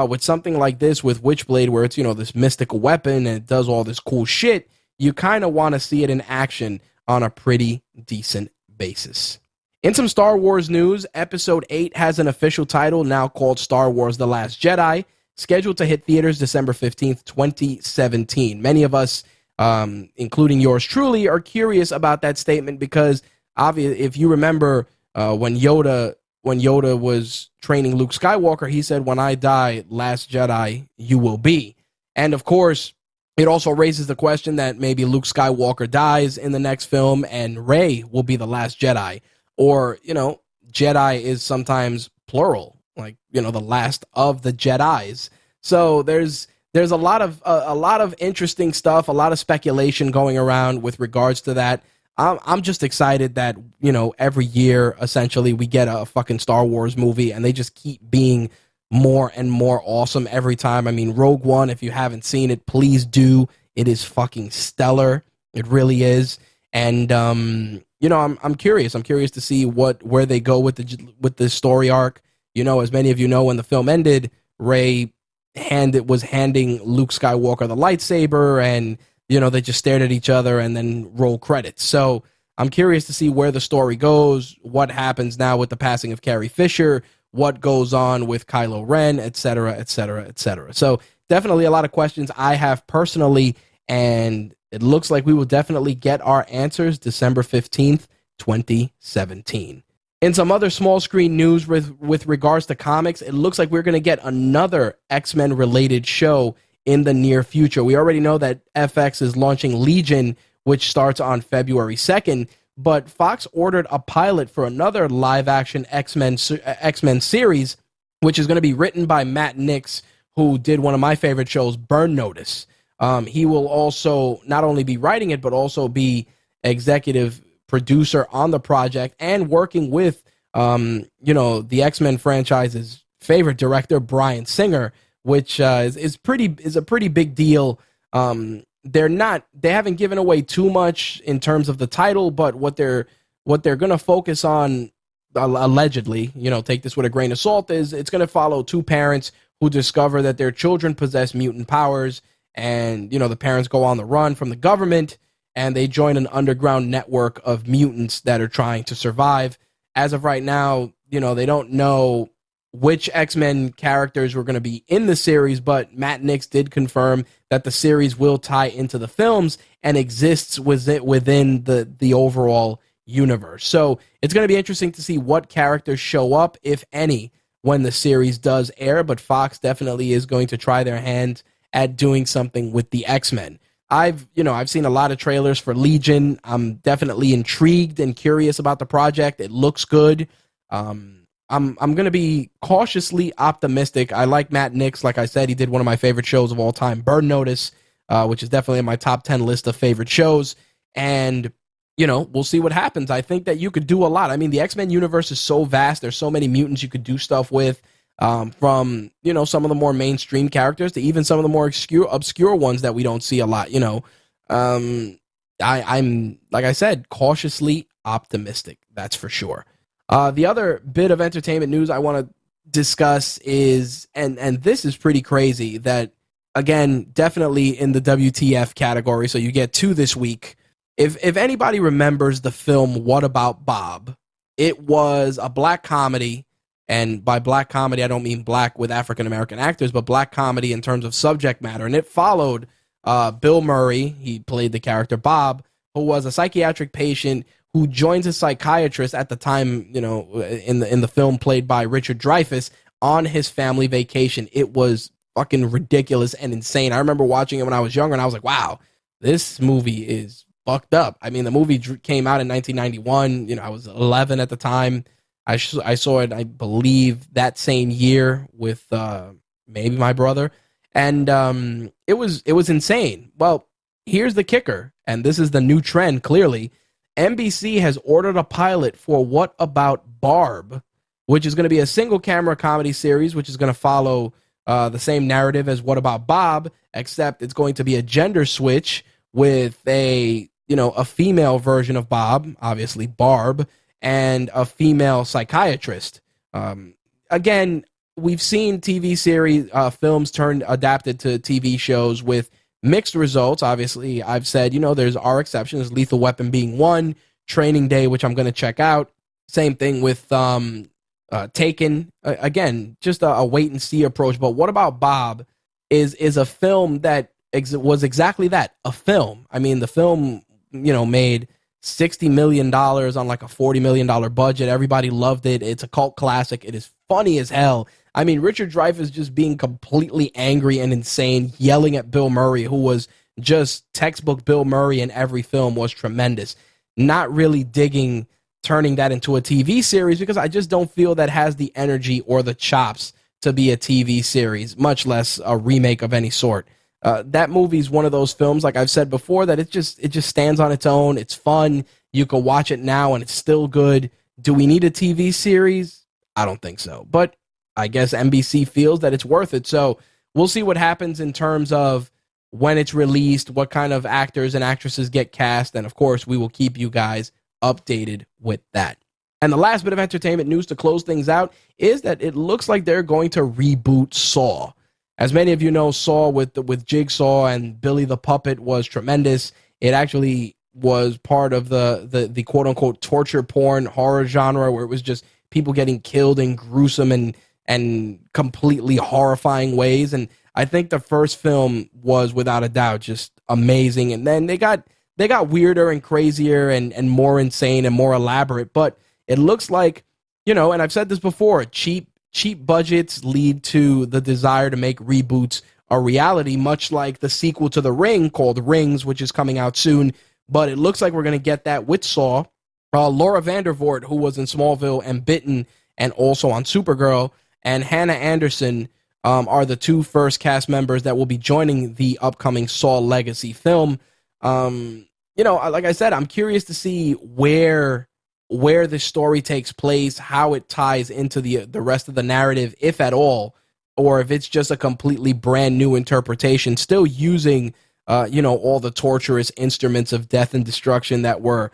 with something like this, with Witchblade, where it's, this mystical weapon and it does all this cool shit, you kind of want to see it in action on a pretty decent basis. In some Star Wars news, Episode VIII has an official title now called Star Wars The Last Jedi, scheduled to hit theaters December 15th, 2017. Many of us, including yours truly, are curious about that statement because, obviously, if you remember when Yoda was training Luke Skywalker, he said, "When I die, Last Jedi you will be." And of course, it also raises the question that maybe Luke Skywalker dies in the next film and Rey will be the Last Jedi. Or, Jedi is sometimes plural, like, the last of the Jedis. So there's a lot of interesting stuff, a lot of speculation going around with regards to that. I'm just excited that, every year, essentially, we get a fucking Star Wars movie, and they just keep being more and more awesome every time. I mean, Rogue One, if you haven't seen it, please do. It is fucking stellar. It really is. And, I'm curious. I'm curious to see where they go with the story arc. As many of you know, when the film ended, Rey was handing Luke Skywalker the lightsaber, and they just stared at each other and then roll credits. So I'm curious to see where the story goes, what happens now with the passing of Carrie Fisher, what goes on with Kylo Ren, et cetera, et cetera, et cetera. So definitely a lot of questions I have personally, and it looks like we will definitely get our answers December 15th, 2017. In some other small screen news with regards to comics, it looks like we're going to get another X-Men related show in the near future. We already know that FX is launching Legion, which starts on February 2nd, but Fox ordered a pilot for another live-action X-Men series, which is going to be written by Matt Nix, who did one of my favorite shows, Burn Notice. He will also not only be writing it, but also be executive producer on the project and working with, the X-Men franchise's favorite director, Bryan Singer, which is a pretty big deal. They haven't given away too much in terms of the title, but what they're going to focus on, allegedly, take this with a grain of salt, is it's going to follow two parents who discover that their children possess mutant powers, and the parents go on the run from the government, and they join an underground network of mutants that are trying to survive. As of right now, they don't know which X-Men characters were going to be in the series, but Matt Nix did confirm that the series will tie into the films and exists within the overall universe. So it's going to be interesting to see what characters show up, if any, when the series does air, but Fox definitely is going to try their hand at doing something with the X-Men. I've seen a lot of trailers for Legion. I'm definitely intrigued and curious about the project. It looks good. I'm going to be cautiously optimistic. I like Matt Nix. Like I said, he did one of my favorite shows of all time, Burn Notice, which is definitely in my top 10 list of favorite shows. And, we'll see what happens. I think that you could do a lot. I mean, the X-Men universe is so vast. There's so many mutants you could do stuff with, from, some of the more mainstream characters to even some of the more obscure ones that we don't see a lot. I'm, like I said, cautiously optimistic. That's for sure. The other bit of entertainment news I want to discuss is, and this is pretty crazy, that, again, definitely in the WTF category, so you get two this week. If anybody remembers the film What About Bob, it was a black comedy, and by black comedy, I don't mean black with African-American actors, but black comedy in terms of subject matter, and it followed Bill Murray, he played the character Bob, who was a psychiatric patient who joins a psychiatrist at the time, in the film played by Richard Dreyfuss, on his family vacation. It was fucking ridiculous and insane. I remember watching it when I was younger, and I was like, wow, this movie is fucked up. I mean, the movie came out in 1991. I was 11 at the time. I saw it, I believe, that same year with maybe my brother. And it was insane. Well, here's the kicker, and this is the new trend, clearly. NBC has ordered a pilot for What About Barb, which is going to be a single-camera comedy series, which is going to follow the same narrative as What About Bob, except it's going to be a gender switch with a female version of Bob, obviously Barb, and a female psychiatrist. Again, we've seen TV series, films adapted to TV shows with mixed results. Obviously, I've said, there's our exceptions, Lethal Weapon being one, Training Day, which I'm going to check out. Same thing with Taken. Again, just a wait-and-see approach. But What About Bob is a film that was exactly that, a film. I mean, the film, made $60 million on like a $40 million budget. Everybody loved it. It's a cult classic. It is funny as hell. I mean, Richard Dreyfuss just being completely angry and insane, yelling at Bill Murray, who was just textbook Bill Murray in every film, was tremendous. Not really digging turning that into a TV series, because I just don't feel that has the energy or the chops to be a TV series, much less a remake of any sort. That movie's one of those films, like I've said before, that it just stands on its own. It's fun. You can watch it now and it's still good. Do we need a TV series? I don't think so. But I guess NBC feels that it's worth it. So we'll see what happens in terms of when it's released, what kind of actors and actresses get cast. And of course, we will keep you guys updated with that. And the last bit of entertainment news to close things out is that it looks like they're going to reboot Saw. As many of you know, Saw with Jigsaw and Billy the Puppet was tremendous. It actually was part of the quote-unquote torture porn horror genre, where it was just people getting killed in gruesome and completely horrifying ways. And I think the first film was, without a doubt, just amazing. And then they got weirder and crazier and more insane and more elaborate. But it looks like, and I've said this before, cheap budgets lead to the desire to make reboots a reality, much like the sequel to The Ring called Rings, which is coming out soon. But it looks like we're going to get that with Saw. Laura Vandervoort, who was in Smallville and Bitten and also on Supergirl, and Hannah Anderson are the two first cast members that will be joining the upcoming Saw Legacy film. Like I said, I'm curious to see where the story takes place, how it ties into the rest of the narrative, if at all, or if it's just a completely brand new interpretation, still using all the torturous instruments of death and destruction that were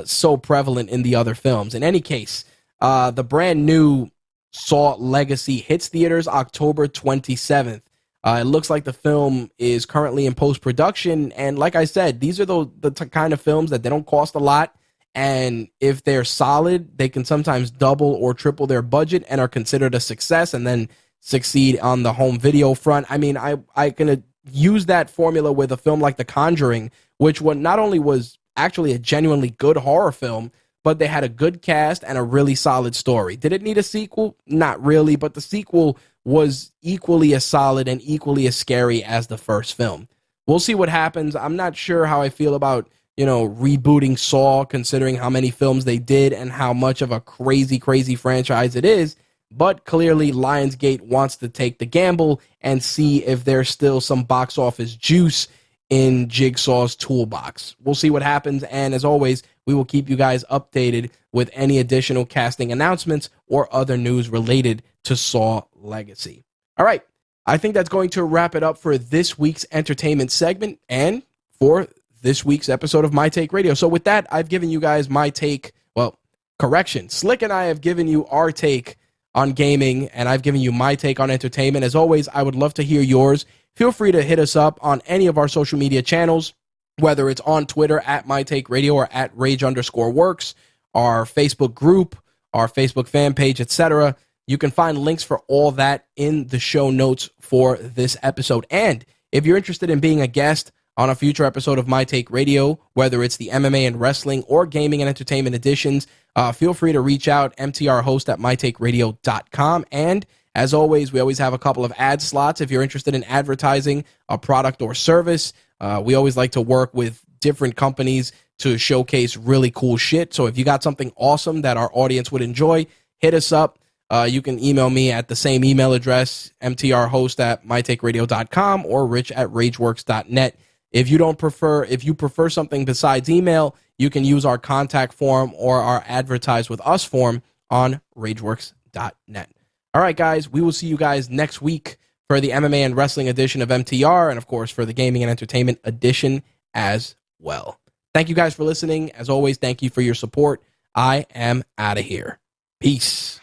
so prevalent in the other films. In any case, the brand new Saw Legacy hits theaters October 27th. It looks like the film is currently in post-production, and like I said, these are the kind of films that they don't cost a lot, and if they're solid, they can sometimes double or triple their budget and are considered a success and then succeed on the home video front. I mean, I can use that formula with a film like The Conjuring, which not only was actually a genuinely good horror film, but they had a good cast and a really solid story. Did it need a sequel? Not really, but the sequel was equally as solid and equally as scary as the first film. We'll see what happens. I'm not sure how I feel about, rebooting Saw, considering how many films they did and how much of a crazy, crazy franchise it is. But clearly, Lionsgate wants to take the gamble and see if there's still some box office juice in Jigsaw's toolbox. We'll see what happens, and as always, we will keep you guys updated with any additional casting announcements or other news related to Saw Legacy. All right, I think that's going to wrap it up for this week's entertainment segment and for this week's episode of My Take Radio. So with that, I've given you guys my take. Well, correction. Slick and I have given you our take on gaming, and I've given you my take on entertainment. As always, I would love to hear yours. Feel free to hit us up on any of our social media channels, whether it's on Twitter at MyTakeRadio or at Rage_Works, our Facebook group, our Facebook fan page, etc. You can find links for all that in the show notes for this episode. And if you're interested in being a guest on a future episode of My Take Radio, whether it's the MMA and wrestling or gaming and entertainment editions, feel free to reach out, mtrhost at mytakeradio.com. And as always, we always have a couple of ad slots if you're interested in advertising a product or service. We always like to work with different companies to showcase really cool shit. So if you got something awesome that our audience would enjoy, hit us up. You can email me at the same email address, mtrhost at mytakeradio.com or rich at rageworks.net. If you prefer something besides email, you can use our contact form or our advertise with us form on rageworks.net. All right, guys, we will see you guys next week for the MMA and wrestling edition of MTR, and of course for the gaming and entertainment edition as well. Thank you guys for listening. As always, thank you for your support. I am out of here. Peace.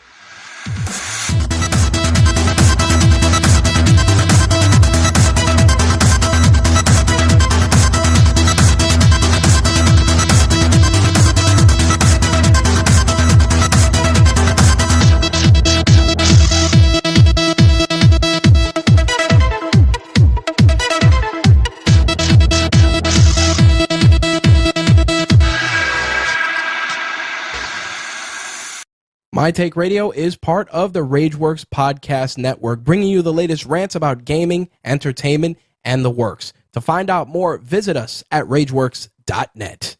My Take Radio is part of the RageWorks Podcast Network, bringing you the latest rants about gaming, entertainment, and the works. To find out more, visit us at rageworks.net.